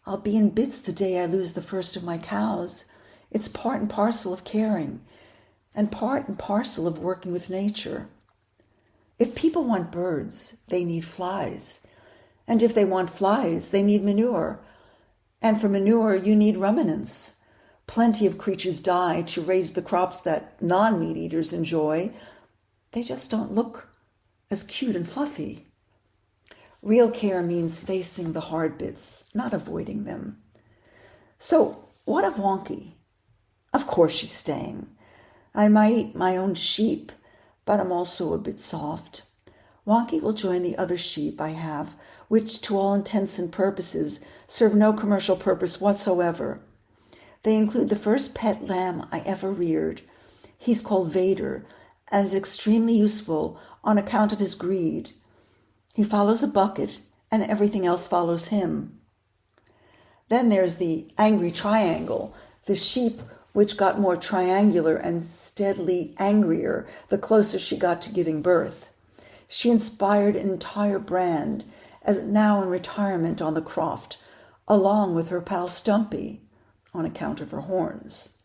I'll be in bits the day I lose the first of my cows. It's part and parcel of caring, and part and parcel of working with nature. If people want birds, they need flies. And if they want flies, they need manure. And for manure, you need ruminants. Plenty of creatures die to raise the crops that non-meat eaters enjoy. They just don't look as cute and fluffy. Real care means facing the hard bits, not avoiding them. So what of Wonky? Of course she's staying. I might eat my own sheep, but I'm also a bit soft. Wonky will join the other sheep I have, which to all intents and purposes serve no commercial purpose whatsoever. They include the first pet lamb I ever reared. He's called Vader, and is extremely useful on account of his greed. He follows a bucket, and everything else follows him. Then there's the angry triangle, the sheep which got more triangular and steadily angrier the closer she got to giving birth. She inspired an entire brand, as now in retirement on the croft, along with her pal Stumpy, on account of her horns.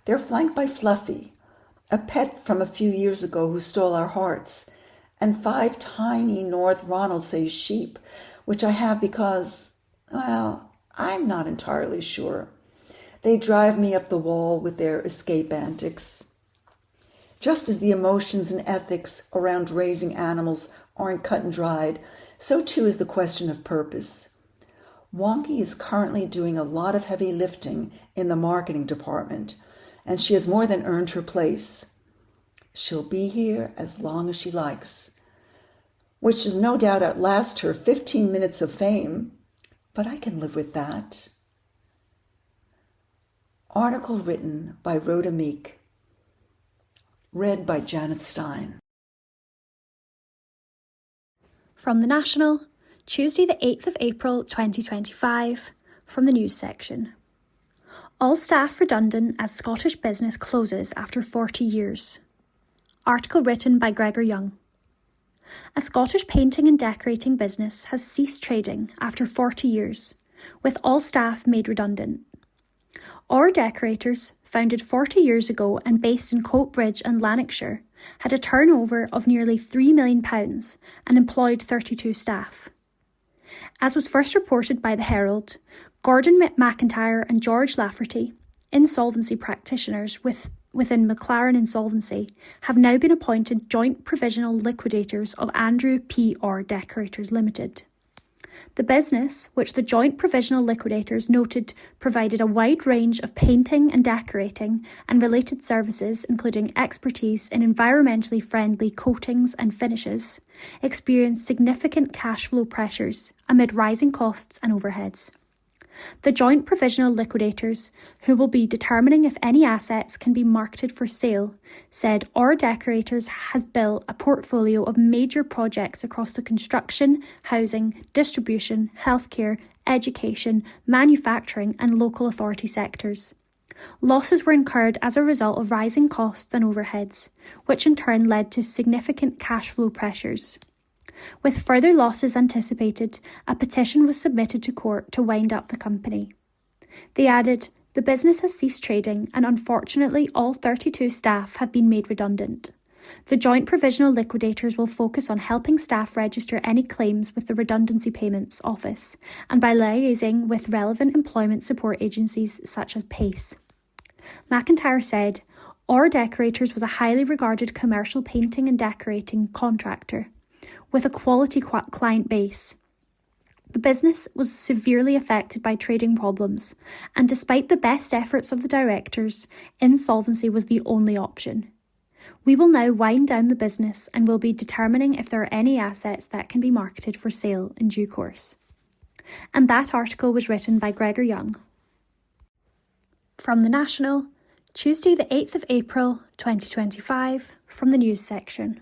They're flanked by Fluffy, a pet from a few years ago who stole our hearts, and 5 tiny North Ronaldsay sheep, which I have because, well, I'm not entirely sure. They drive me up the wall with their escape antics. Just as the emotions and ethics around raising animals aren't cut and dried, so too is the question of purpose. Wonky is currently doing a lot of heavy lifting in the marketing department, and she has more than earned her place. She'll be here as long as she likes, which is no doubt outlast her 15 minutes of fame, but I can live with that. Article written by Rhoda Meek. Read by Janet Stein. From The National, Tuesday the 8th of April 2025, from the news section. All staff redundant as Scottish business closes after 40 years. Article written by Gregor Young. A Scottish painting and decorating business has ceased trading after 40 years, with all staff made redundant. Our Decorators, founded 40 years ago and based in Coatbridge and Lanarkshire, had a turnover of nearly £3 million and employed 32 staff. As was first reported by the Herald, Gordon McIntyre and George Lafferty, insolvency practitioners within McLaren Insolvency, have now been appointed joint provisional liquidators of Andrew P.R. Decorators Limited. The business, which the joint provisional liquidators noted provided a wide range of painting and decorating and related services, including expertise in environmentally friendly coatings and finishes, experienced significant cash flow pressures amid rising costs and overheads. The joint provisional liquidators, who will be determining if any assets can be marketed for sale, said Our Decorators has built a portfolio of major projects across the construction, housing, distribution, healthcare, education, manufacturing and local authority sectors. Losses were incurred as a result of rising costs and overheads, which in turn led to significant cash flow pressures. With further losses anticipated, a petition was submitted to court to wind up the company. They added, "The business has ceased trading and unfortunately all 32 staff have been made redundant. The joint provisional liquidators will focus on helping staff register any claims with the Redundancy Payments Office and by liaising with relevant employment support agencies such as PACE." McIntyre said, "Our Decorators was a highly regarded commercial painting and decorating contractor with a quality client base. The business was severely affected by trading problems, and despite the best efforts of the directors, insolvency was the only option. We will now wind down the business and will be determining if there are any assets that can be marketed for sale in due course." And that article was written by Gregor Young. From The National, Tuesday the 8th of April 2025, from the news section.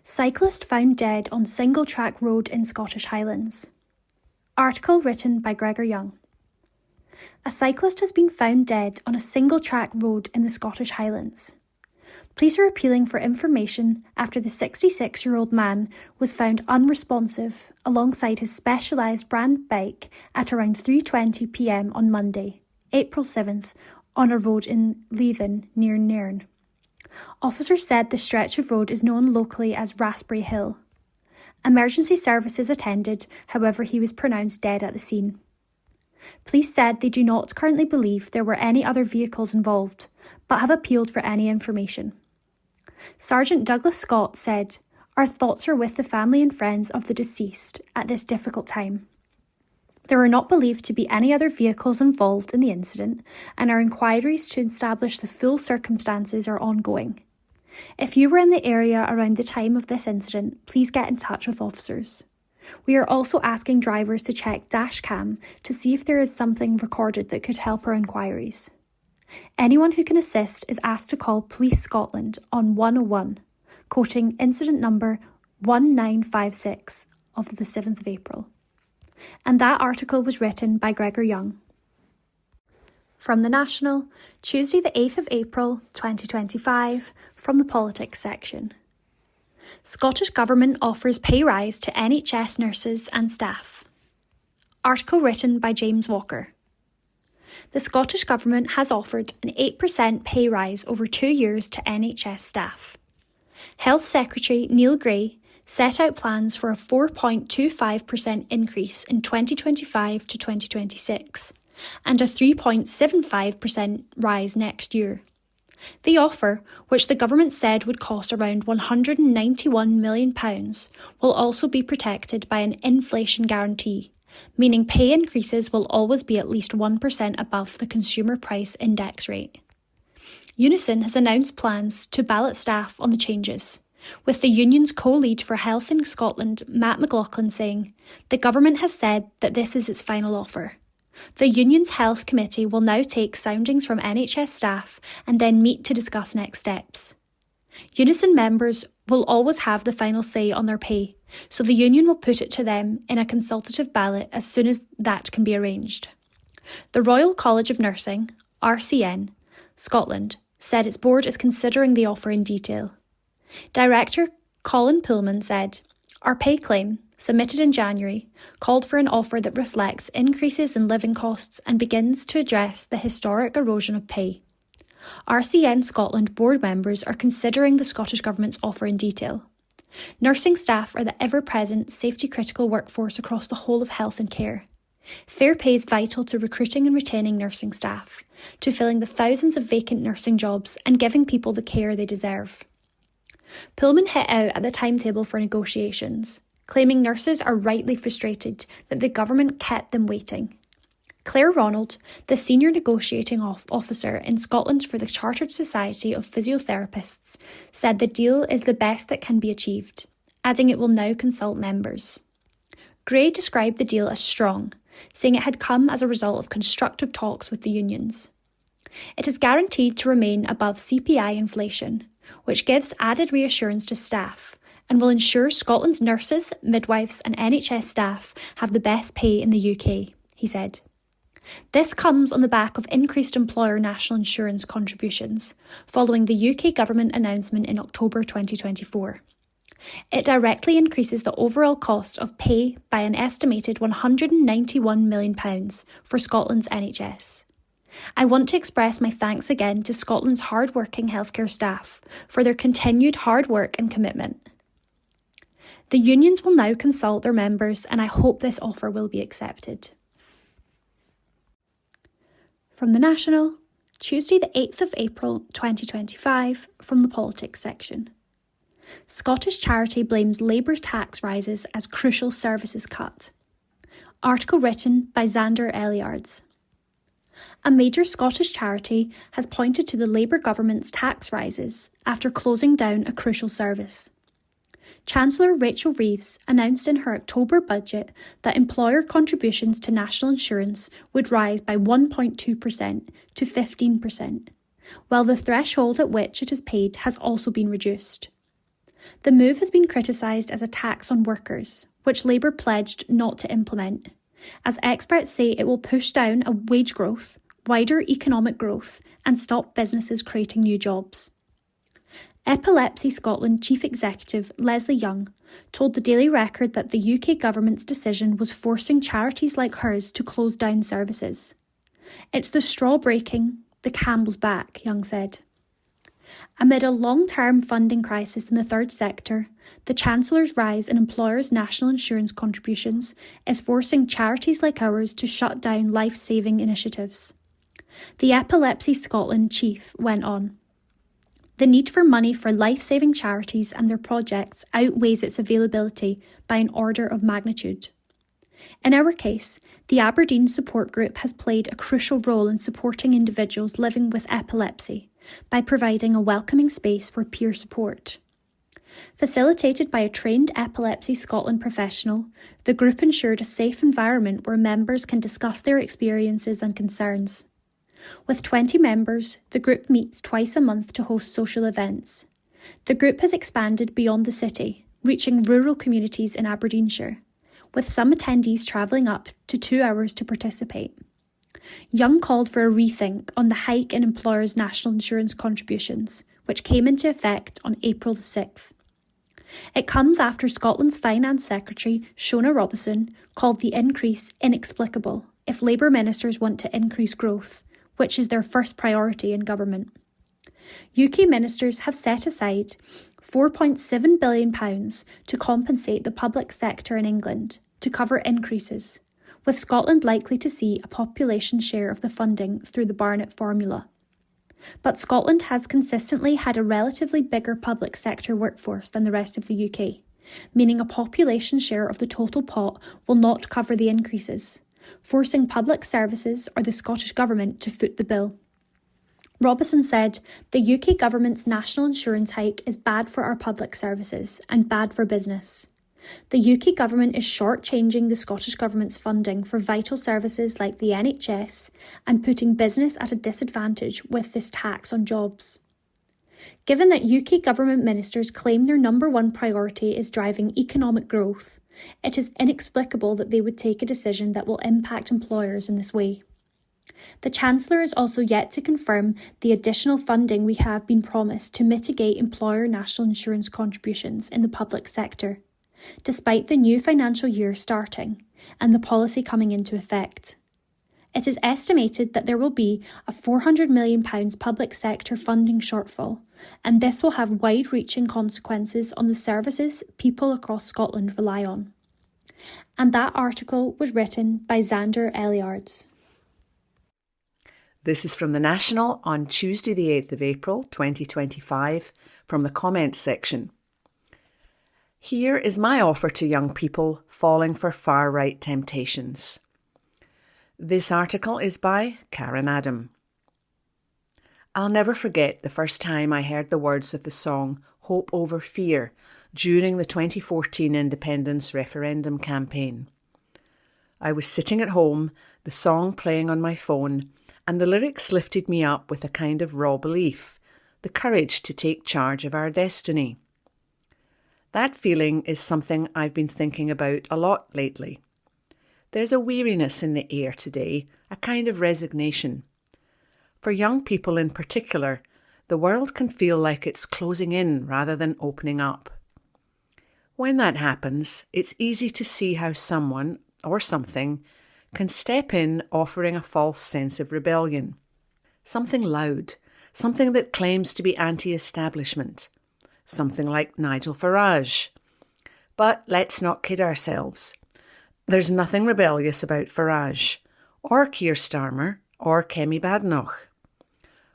Cyclist found dead on single track road in Scottish Highlands. Article written by Gregor Young. A cyclist has been found dead on a single track road in the Scottish Highlands. Police are appealing for information after the 66-year-old man was found unresponsive alongside his Specialised brand bike at around 3:20 p.m. on Monday, April 7th, on a road in Leithen near Nairn. Officers said the stretch of road is known locally as Raspberry Hill. Emergency services attended, however he was pronounced dead at the scene. Police said they do not currently believe there were any other vehicles involved, but have appealed for any information. Sergeant Douglas Scott said, "Our thoughts are with the family and friends of the deceased at this difficult time. There are not believed to be any other vehicles involved in the incident, and our inquiries to establish the full circumstances are ongoing. If you were in the area around the time of this incident, please get in touch with officers. We are also asking drivers to check dashcam to see if there is something recorded that could help our inquiries. Anyone who can assist is asked to call Police Scotland on 101, quoting incident number 1956 of the 7th of April. And that article was written by Gregor Young. From The National, Tuesday the 8th of April 2025, from the Politics section. Scottish Government offers pay rise to NHS nurses and staff. Article written by James Walker. The Scottish Government has offered an 8% pay rise over 2 years to NHS staff. Health Secretary Neil Gray set out plans for a 4.25% increase in 2025 to 2026 and a 3.75% rise next year. The offer, which the government said would cost around £191 million, will also be protected by an inflation guarantee, meaning pay increases will always be at least 1% above the consumer price index rate. Unison has announced plans to ballot staff on the changes, with the union's co-lead for Health in Scotland, Matt McLaughlin, saying, "The government has said that this is its final offer. The union's health committee will now take soundings from NHS staff and then meet to discuss next steps. Unison members will always have the final say on their pay, so the union will put it to them in a consultative ballot as soon as that can be arranged." The Royal College of Nursing, RCN, Scotland, said its board is considering the offer in detail. Director Colin Pullman said, Our pay claim, submitted in January, called for an offer that reflects increases in living costs and begins to address the historic erosion of pay. RCN Scotland board members are considering the Scottish Government's offer in detail. Nursing staff are the ever-present safety-critical workforce across the whole of health and care. Fair pay is vital to recruiting and retaining nursing staff, to filling the thousands of vacant nursing jobs and giving people the care they deserve. Pullman hit out at the timetable for negotiations, claiming nurses are rightly frustrated that the government kept them waiting. Claire Ronald, the senior negotiating officer in Scotland for the Chartered Society of Physiotherapists, said the deal is the best that can be achieved, adding it will now consult members. Gray described the deal as strong, saying it had come as a result of constructive talks with the unions. It is guaranteed to remain above CPI inflation, which gives added reassurance to staff and will ensure Scotland's nurses, midwives and NHS staff have the best pay in the UK, he said. This comes on the back of increased employer national insurance contributions, following the UK government announcement in October 2024. It directly increases the overall cost of pay by an estimated £191 million for Scotland's NHS. I want to express my thanks again to Scotland's hard-working healthcare staff for their continued hard work and commitment. The unions will now consult their members and I hope this offer will be accepted. From The National, Tuesday the 8th of April 2025, from the Politics section. Scottish charity blames Labour's tax rises as crucial services cut. Article written by Xander Eliards. A major Scottish charity has pointed to the Labour government's tax rises after closing down a crucial service. Chancellor Rachel Reeves announced in her October budget that employer contributions to national insurance would rise by 1.2% to 15%, while the threshold at which it is paid has also been reduced. The move has been criticised as a tax on workers, which Labour pledged not to implement, as experts say it will push down a wage growth, wider economic growth and stop businesses creating new jobs. Epilepsy Scotland Chief Executive Leslie Young told the Daily Record that the UK government's decision was forcing charities like hers to close down services. It's the straw breaking, the camel's back, Young said. Amid a long-term funding crisis in the third sector, the Chancellor's rise in employers' national insurance contributions is forcing charities like ours to shut down life-saving initiatives. The Epilepsy Scotland chief went on. The need for money for life-saving charities and their projects outweighs its availability by an order of magnitude. In our case, the Aberdeen Support Group has played a crucial role in supporting individuals living with epilepsy by providing a welcoming space for peer support. Facilitated by a trained Epilepsy Scotland professional, the group ensured a safe environment where members can discuss their experiences and concerns. With 20 members, the group meets twice a month to host social events. The group has expanded beyond the city, reaching rural communities in Aberdeenshire, with some attendees travelling up to 2 hours to participate. Young called for a rethink on the hike in employers' national insurance contributions, which came into effect on April the 6th. It comes after Scotland's Finance Secretary, Shona Robison, called the increase inexplicable if Labour ministers want to increase growth, which is their first priority in government. UK ministers have set aside £4.7 billion to compensate the public sector in England to cover increases, with Scotland likely to see a population share of the funding through the Barnett formula. But Scotland has consistently had a relatively bigger public sector workforce than the rest of the UK, meaning a population share of the total pot will not cover the increases, forcing public services or the Scottish Government to foot the bill. Robison said, "The UK government's national insurance hike is bad for our public services and bad for business. The UK government is shortchanging the Scottish Government's funding for vital services like the NHS and putting business at a disadvantage with this tax on jobs." Given that UK government ministers claim their number one priority is driving economic growth, it is inexplicable that they would take a decision that will impact employers in this way. The Chancellor is also yet to confirm the additional funding we have been promised to mitigate employer national insurance contributions in the public sector, despite the new financial year starting and the policy coming into effect. It is estimated that there will be a £400 million public sector funding shortfall, and this will have wide-reaching consequences on the services people across Scotland rely on. And that article was written by Xander Elliards. This is from The National on Tuesday the 8th of April 2025 from the comments section. Here is my offer to young people falling for far-right temptations. This article is by Karen Adam. I'll never forget the first time I heard the words of the song Hope Over Fear during the 2014 independence referendum campaign. I was sitting at home, the song playing on my phone, and the lyrics lifted me up with a kind of raw belief, the courage to take charge of our destiny. That feeling is something I've been thinking about a lot lately. There's a weariness in the air today, a kind of resignation. For young people in particular, the world can feel like it's closing in rather than opening up. When that happens, it's easy to see how someone or something can step in offering a false sense of rebellion. Something loud, something that claims to be anti-establishment, something like Nigel Farage. But let's not kid ourselves. There's nothing rebellious about Farage, or Keir Starmer, or Kemi Badenoch,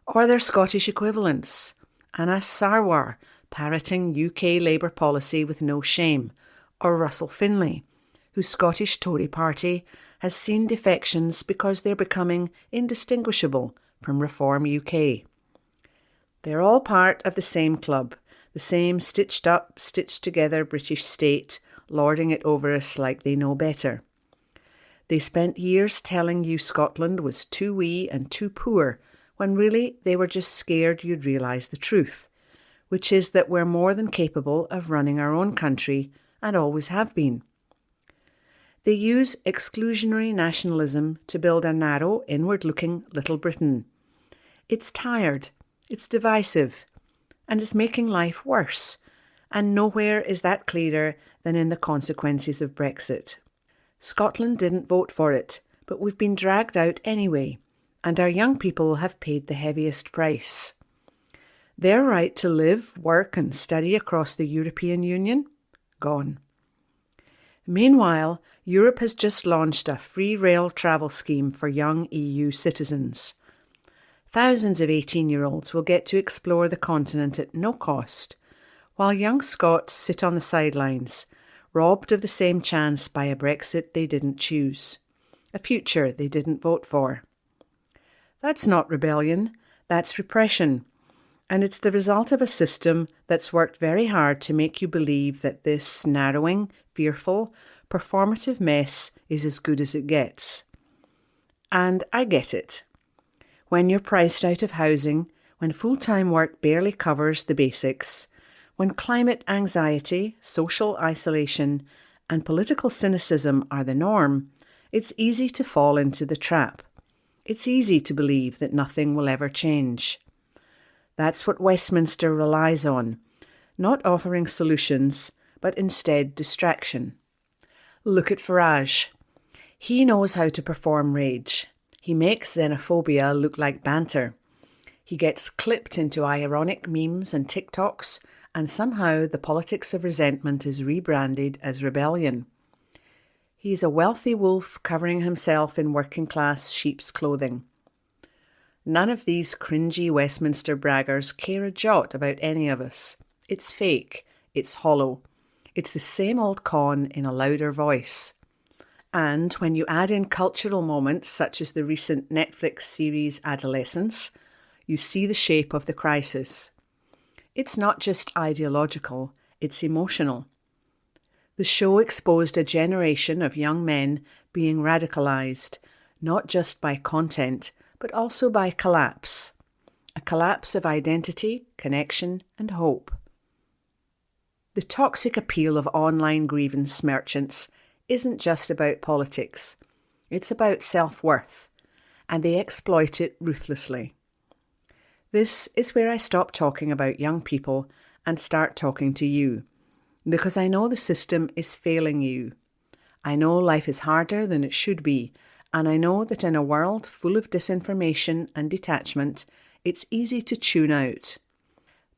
or their Scottish equivalents, Anas Sarwar, parroting UK Labour policy with no shame, or Russell Finlay, whose Scottish Tory party has seen defections because they're becoming indistinguishable from Reform UK. They're all part of the same club, the same stitched up, stitched together British state, lording it over us like they know better. They spent years telling you Scotland was too wee and too poor, when really they were just scared you'd realise the truth, which is that we're more than capable of running our own country and always have been. They use exclusionary nationalism to build a narrow, inward-looking Little Britain. It's tired, it's divisive, and it's making life worse, and nowhere is that clearer than in the consequences of Brexit. Scotland didn't vote for it, but we've been dragged out anyway, and our young people have paid the heaviest price. Their right to live, work and study across the European Union? Gone. Meanwhile, Europe has just launched a free rail travel scheme for young EU citizens. Thousands of 18-year-olds will get to explore the continent at no cost, while young Scots sit on the sidelines, robbed of the same chance by a Brexit they didn't choose, a future they didn't vote for. That's not rebellion, that's repression, and it's the result of a system that's worked very hard to make you believe that this narrowing, fearful, performative mess is as good as it gets. And I get it. When you're priced out of housing, when full-time work barely covers the basics, when climate anxiety, social isolation, and political cynicism are the norm, it's easy to fall into the trap. It's easy to believe that nothing will ever change. That's what Westminster relies on, not offering solutions, but instead distraction. Look at Farage. He knows how to perform rage. He makes xenophobia look like banter. He gets clipped into ironic memes and TikToks, and somehow the politics of resentment is rebranded as rebellion. He's a wealthy wolf covering himself in working-class sheep's clothing. None of these cringy Westminster braggers care a jot about any of us. It's fake. It's hollow. It's the same old con in a louder voice. And when you add in cultural moments such as the recent Netflix series Adolescence, you see the shape of the crisis. It's not just ideological, it's emotional. The show exposed a generation of young men being radicalised, not just by content, but also by collapse. A collapse of identity, connection, and hope. The toxic appeal of online grievance merchants isn't just about politics. It's about self-worth, and they exploit it ruthlessly. This is where I stop talking about young people and start talking to you. because I know the system is failing you. I know life is harder than it should be, and I know that in a world full of disinformation and detachment, it's easy to tune out.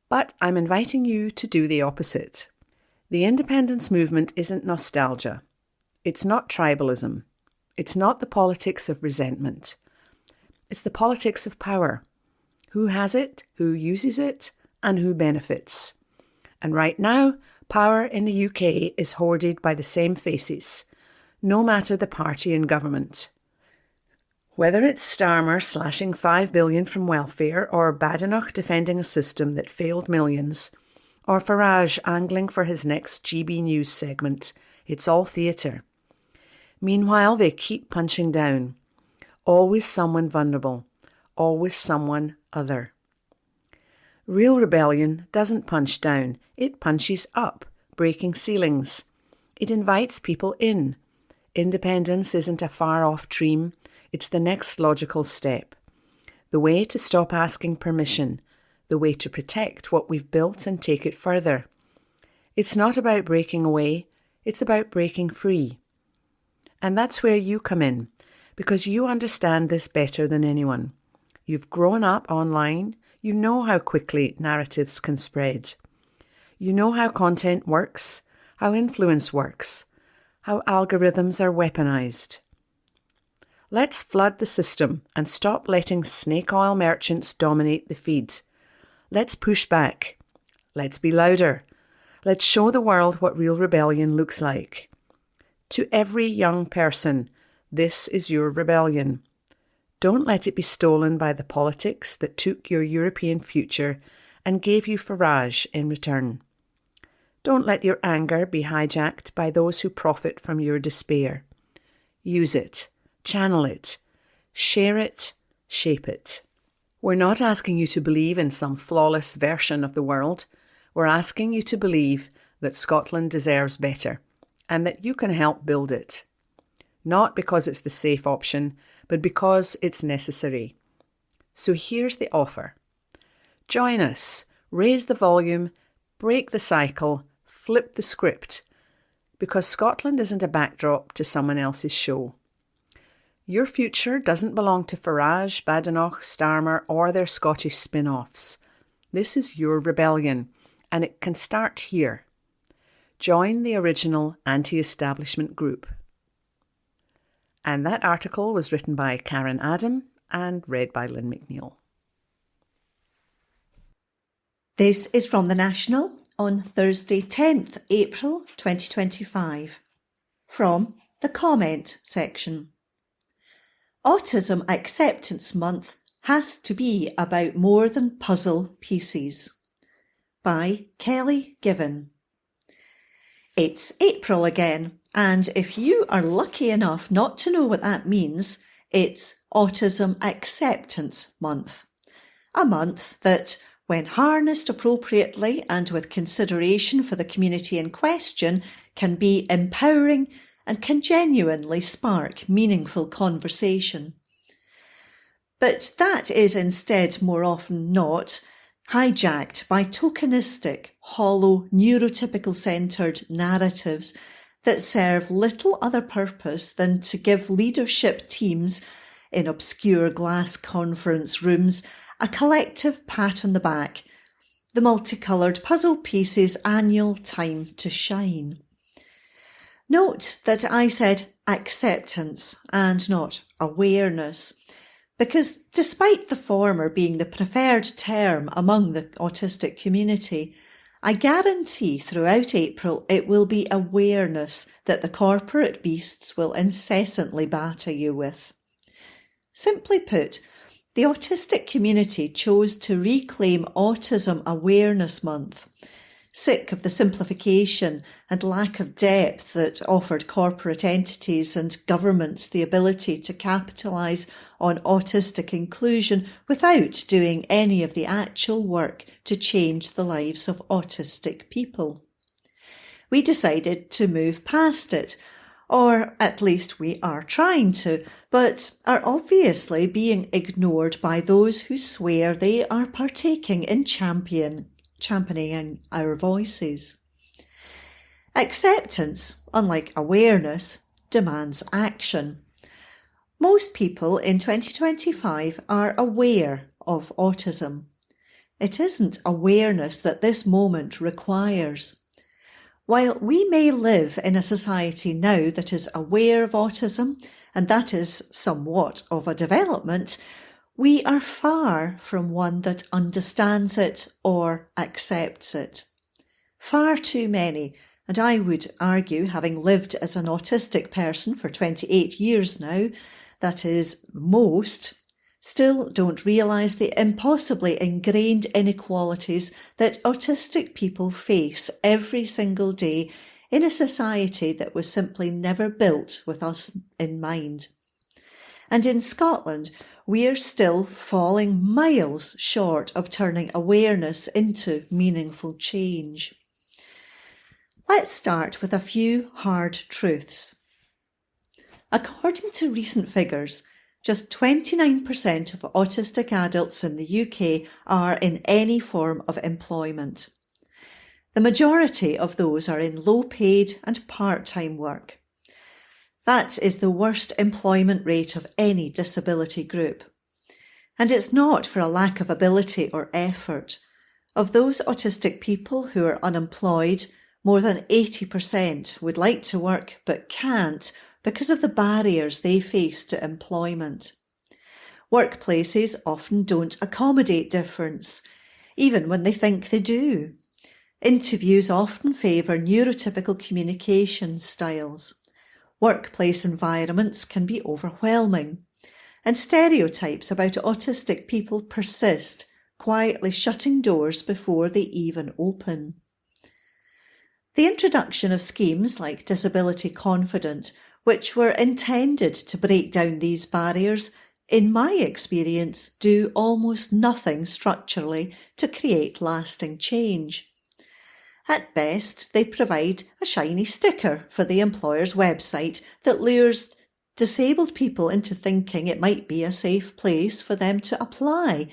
But I'm inviting you to do the opposite. The independence movement isn't nostalgia. It's not tribalism. It's not the politics of resentment. It's the politics of power. Who has it, who uses it, and who benefits. And right now, power in the UK is hoarded by the same faces, no matter the party in government. Whether it's Starmer slashing 5 billion from welfare, or Badenoch defending a system that failed millions, or Farage angling for his next GB News segment, it's all theatre. Meanwhile, they keep punching down. Always someone vulnerable, always someone other. Real rebellion doesn't punch down, it punches up, breaking ceilings. It invites people in. Independence isn't a far-off dream, it's the next logical step. The way to stop asking permission, the way to protect what we've built and take it further. It's not about breaking away, it's about breaking free. And that's where you come in, because you understand this better than anyone. You've grown up online, you know how quickly narratives can spread. You know how content works, how influence works, how algorithms are weaponized. Let's flood the system and stop letting snake oil merchants dominate the feed. Let's push back. Let's be louder. Let's show the world what real rebellion looks like. To every young person, this is your rebellion. Don't let it be stolen by the politics that took your European future and gave you Farage in return. Don't let your anger be hijacked by those who profit from your despair. Use it, channel it, share it, shape it. We're not asking you to believe in some flawless version of the world. We're asking you to believe that Scotland deserves better and that you can help build it. Not because it's the safe option, but because it's necessary. So here's the offer. Join us, raise the volume, break the cycle, flip the script, because Scotland isn't a backdrop to someone else's show. Your future doesn't belong to Farage, Badenoch, Starmer, or their Scottish spin-offs. This is your rebellion, and it can start here. Join the original anti-establishment group. And that article was written by Karen Adam and read by Lynn McNeil. This is from The National on Thursday, 10th April 2025. From the comment section. Autism Acceptance Month has to be about more than puzzle pieces. By Kelly Given. It's April again, and if you are lucky enough not to know what that means, it's Autism Acceptance Month. A month that, when harnessed appropriately and with consideration for the community in question, can be empowering and can genuinely spark meaningful conversation. But that is instead more often not hijacked by tokenistic, hollow, neurotypical-centred narratives that serve little other purpose than to give leadership teams in obscure glass conference rooms a collective pat on the back, the multicoloured puzzle pieces' annual time to shine. Note that I said acceptance and not awareness, because despite the former being the preferred term among the autistic community, I guarantee throughout April it will be awareness that the corporate beasts will incessantly batter you with. Simply put, the autistic community chose to reclaim Autism Awareness Month, sick of the simplification and lack of depth that offered corporate entities and governments the ability to capitalise on autistic inclusion without doing any of the actual work to change the lives of autistic people. We decided to move past it, or at least we are trying to, but are obviously being ignored by those who swear they are partaking in championing our voices. Acceptance, unlike awareness, demands action. Most people in 2025 are aware of autism. It isn't awareness that this moment requires. While we may live in a society now that is aware of autism, and that is somewhat of a development, we are far from one that understands it or accepts it. Far too many, and I would argue, having lived as an autistic person for 28 years now, that is, most, still don't realise the impossibly ingrained inequalities that autistic people face every single day in a society that was simply never built with us in mind. And in Scotland, we are still falling miles short of turning awareness into meaningful change. Let's start with a few hard truths. According to recent figures, just 29% of autistic adults in the UK are in any form of employment. The majority of those are in low-paid and part-time work. That is the worst employment rate of any disability group. And it's not for a lack of ability or effort. Of those autistic people who are unemployed, more than 80% would like to work but can't because of the barriers they face to employment. Workplaces often don't accommodate difference, even when they think they do. Interviews often favour neurotypical communication styles. Workplace environments can be overwhelming, and stereotypes about autistic people persist, quietly shutting doors before they even open. The introduction of schemes like Disability Confident, which were intended to break down these barriers, in my experience, do almost nothing structurally to create lasting change. At best, they provide a shiny sticker for the employer's website that lures disabled people into thinking it might be a safe place for them to apply,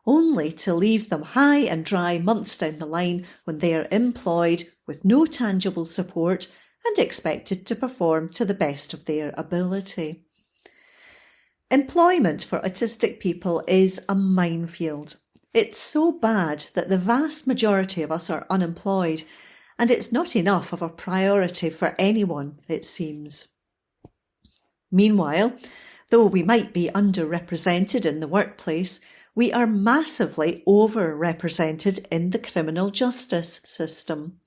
only to leave them high and dry months down the line when they are employed with no tangible support and expected to perform to the best of their ability. Employment for autistic people is a minefield. It's so bad that the vast majority of us are unemployed, and it's not enough of a priority for anyone, it seems. Meanwhile, though we might be underrepresented in the workplace, we are massively overrepresented in the criminal justice system.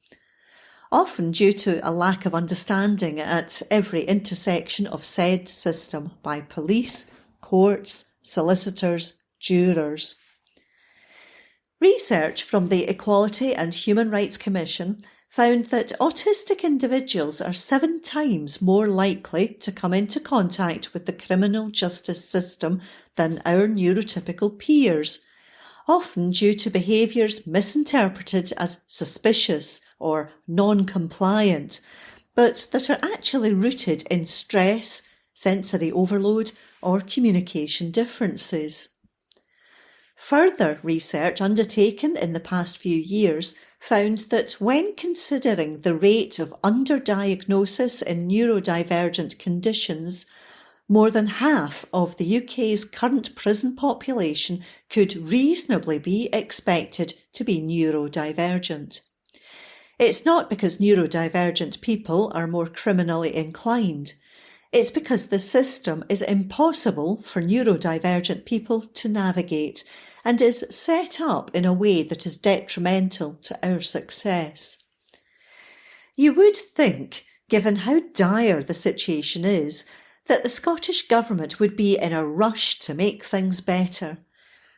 Often due to a lack of understanding at every intersection of said system by police, courts, solicitors, jurors. Research from the Equality and Human Rights Commission found that autistic individuals are 7 times more likely to come into contact with the criminal justice system than our neurotypical peers, often due to behaviours misinterpreted as suspicious or non-compliant, but that are actually rooted in stress, sensory overload, or communication differences. Further research undertaken in the past few years found that when considering the rate of underdiagnosis in neurodivergent conditions, more than half of the UK's current prison population could reasonably be expected to be neurodivergent. It's not because neurodivergent people are more criminally inclined. It's because the system is impossible for neurodivergent people to navigate and is set up in a way that is detrimental to our success. You would think, given how dire the situation is, that the Scottish Government would be in a rush to make things better.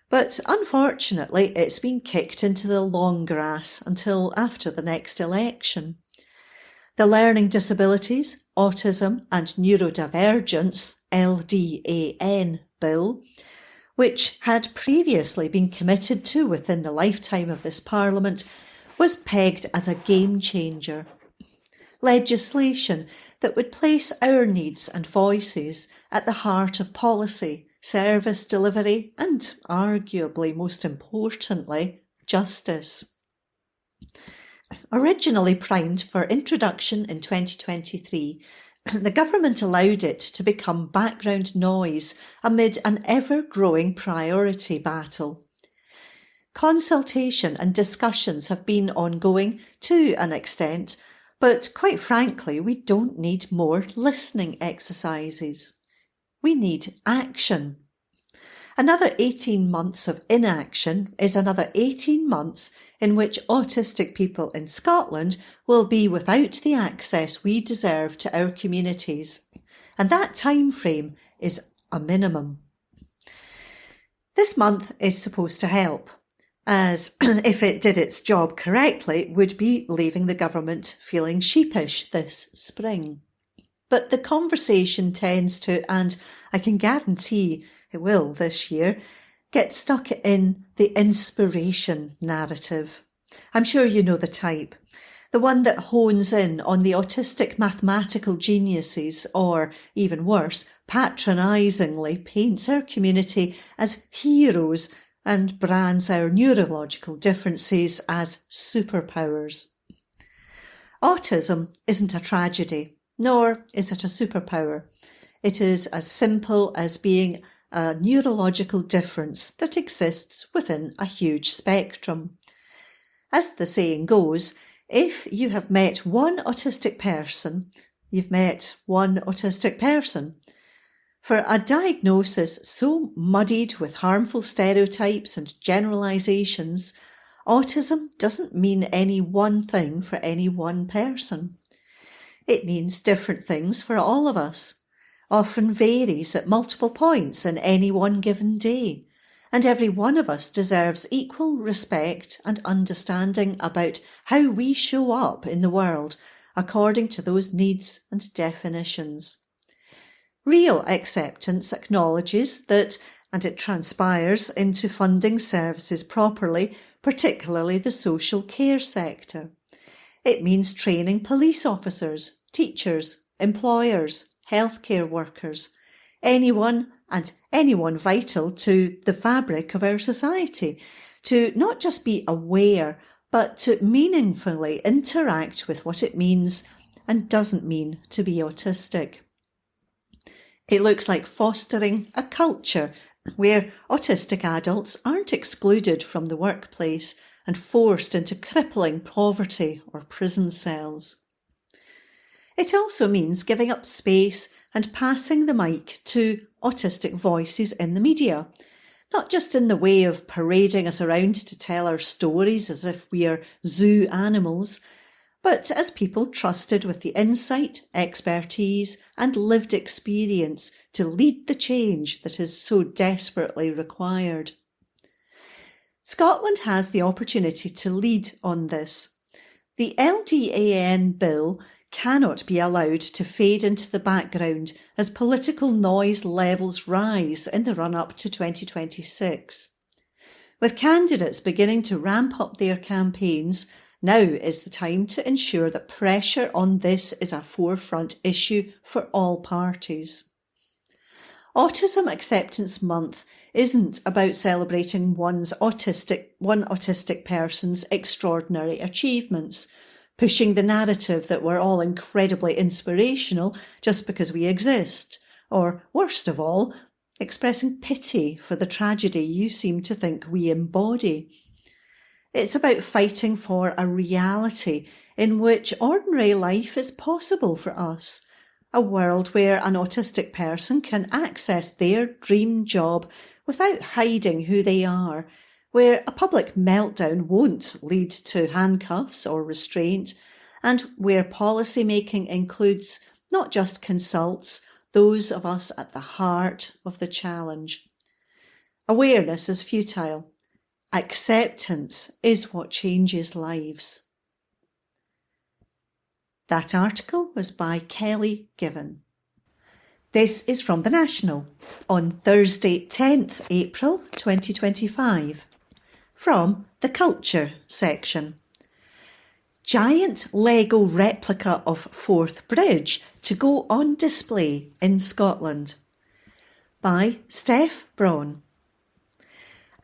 But unfortunately, it's been kicked into the long grass until after the next election. The Learning Disabilities, Autism and Neurodivergence (LDAN) Bill, which had previously been committed to within the lifetime of this Parliament, was pegged as a game changer. Legislation that would place our needs and voices at the heart of policy, service delivery and, arguably most importantly, justice. Originally primed for introduction in 2023, the government allowed it to become background noise amid an ever-growing priority battle. Consultation and discussions have been ongoing to an extent, but quite frankly, we don't need more listening exercises. We need action. Another 18 months of inaction is another 18 months in which autistic people in Scotland will be without the access we deserve to our communities, and that time frame is a minimum. This month is supposed to help, as if it did its job correctly, would be leaving the government feeling sheepish this spring. But the conversation tends to, and I can guarantee it will this year, get stuck in the inspiration narrative. I'm sure you know the type. The one that hones in on the autistic mathematical geniuses, or even worse, patronisingly paints our community as heroes and brands our neurological differences as superpowers. Autism isn't a tragedy, nor is it a superpower. It is as simple as being a neurological difference that exists within a huge spectrum. As the saying goes, if you have met one autistic person, you've met one autistic person. For a diagnosis so muddied with harmful stereotypes and generalisations, autism doesn't mean any one thing for any one person. It means different things for all of us, often varies at multiple points in any one given day, and every one of us deserves equal respect and understanding about how we show up in the world according to those needs and definitions. Real acceptance acknowledges that, and it transpires into funding services properly, particularly the social care sector. It means training police officers, teachers, employers, healthcare workers, anyone vital to the fabric of our society, to not just be aware, but to meaningfully interact with what it means and doesn't mean to be autistic. It looks like fostering a culture where autistic adults aren't excluded from the workplace and forced into crippling poverty or prison cells. It also means giving up space and passing the mic to autistic voices in the media, not just in the way of parading us around to tell our stories as if we are zoo animals, but as people trusted with the insight, expertise and lived experience to lead the change that is so desperately required. Scotland has the opportunity to lead on this. The LDAN bill cannot be allowed to fade into the background as political noise levels rise in the run-up to 2026. With candidates beginning to ramp up their campaigns, now is the time to ensure that pressure on this is a forefront issue for all parties. Autism Acceptance Month isn't about celebrating one autistic person's extraordinary achievements, pushing the narrative that we're all incredibly inspirational just because we exist, or, worst of all, expressing pity for the tragedy you seem to think we embody. It's about fighting for a reality in which ordinary life is possible for us, a world where an autistic person can access their dream job without hiding who they are, where a public meltdown won't lead to handcuffs or restraint, and where policy making includes, not just consults, those of us at the heart of the challenge. Awareness is futile. Acceptance is what changes lives. That article was by Kelly Given. This is from The National on Thursday, 10th April 2025. From the Culture section. Giant Lego replica of Forth Bridge to go on display in Scotland. By Steph Braun.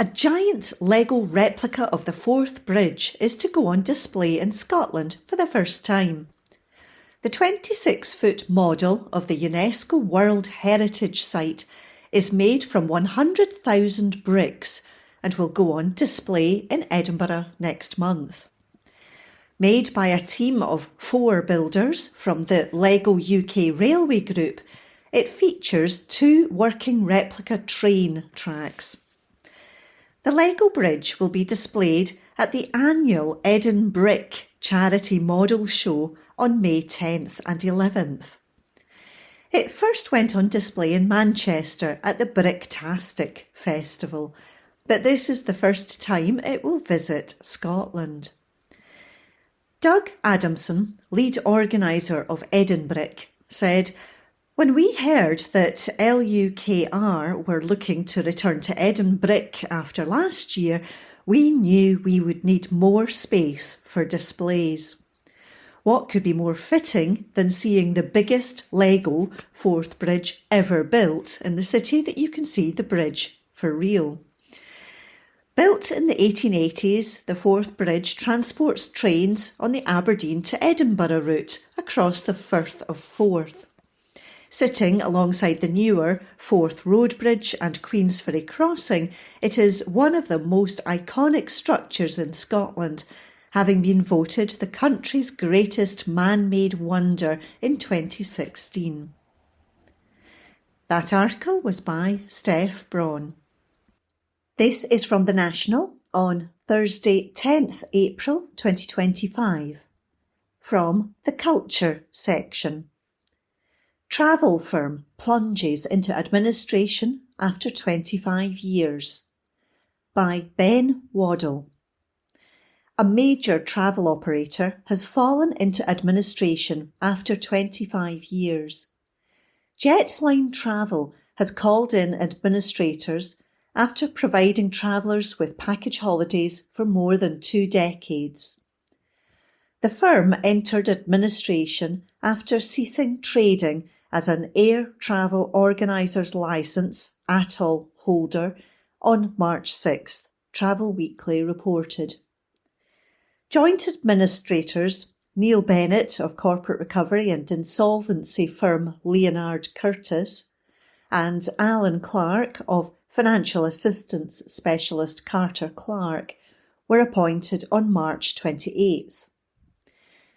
A giant Lego replica of the Forth Bridge is to go on display in Scotland for the first time. The 26-foot model of the UNESCO World Heritage Site is made from 100,000 bricks and will go on display in Edinburgh next month. Made by a team of 4 builders from the Lego UK Railway Group, it features 2 working replica train tracks. The Lego Bridge will be displayed at the annual Eden Brick Charity Model Show on May 10th and 11th. It first went on display in Manchester at the Bricktastic Festival, but this is the first time it will visit Scotland. Doug Adamson, lead organiser of Edinbrick, said, "When we heard that LUKR were looking to return to Edinbrick after last year, we knew we would need more space for displays. What could be more fitting than seeing the biggest Lego Forth Bridge ever built in the city that you can see the bridge for real?" Built in the 1880s, the Forth Bridge transports trains on the Aberdeen to Edinburgh route across the Firth of Forth. Sitting alongside the newer Forth Road Bridge and Queensferry Crossing, it is one of the most iconic structures in Scotland, having been voted the country's greatest man-made wonder in 2016. That article was by Steph Braun. This is from The National on Thursday, 10th April 2025. From the Culture section. Travel firm plunges into administration after 25 years. By Ben Waddle. A major travel operator has fallen into administration after 25 years. Jetline Travel has called in administrators after providing travellers with package holidays for more than 2 decades. The firm entered administration after ceasing trading as an air travel organiser's licence (ATOL) holder on March 6th, Travel Weekly reported. Joint administrators Neil Bennett of corporate recovery and insolvency firm Leonard Curtis and Alan Clark of financial assistance specialist Carter Clark were appointed on March 28th.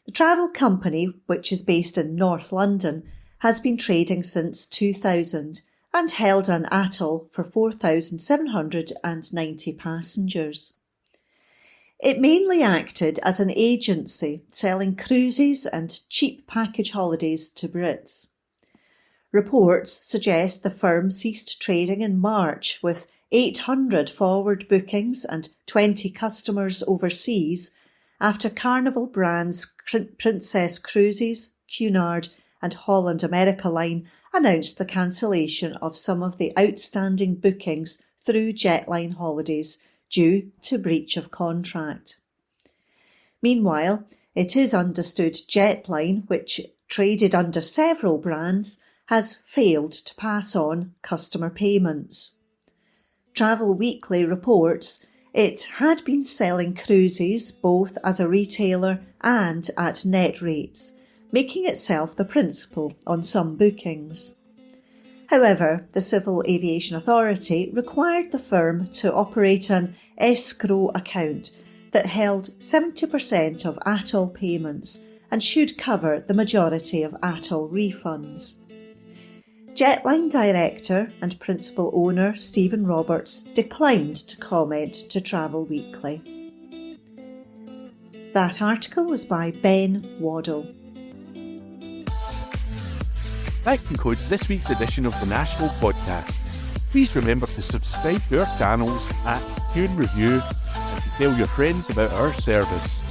The travel company, which is based in North London, has been trading since 2000 and held an ATOL for 4,790 passengers. It mainly acted as an agency selling cruises and cheap package holidays to Brits. Reports suggest the firm ceased trading in March with 800 forward bookings and 20 customers overseas after Carnival brands Princess Cruises, Cunard and Holland America Line announced the cancellation of some of the outstanding bookings through Jetline Holidays due to breach of contract. Meanwhile, it is understood Jetline, which traded under several brands, has failed to pass on customer payments. Travel Weekly reports it had been selling cruises both as a retailer and at net rates, making itself the principal on some bookings. However, the Civil Aviation Authority required the firm to operate an escrow account that held 70% of ATOL payments and should cover the majority of ATOL refunds. Jetline director and principal owner Stephen Roberts declined to comment to Travel Weekly. That article was by Ben Waddle. That concludes this week's edition of the National Podcast. Please remember to subscribe to our channels at Tune Review and to tell your friends about our service.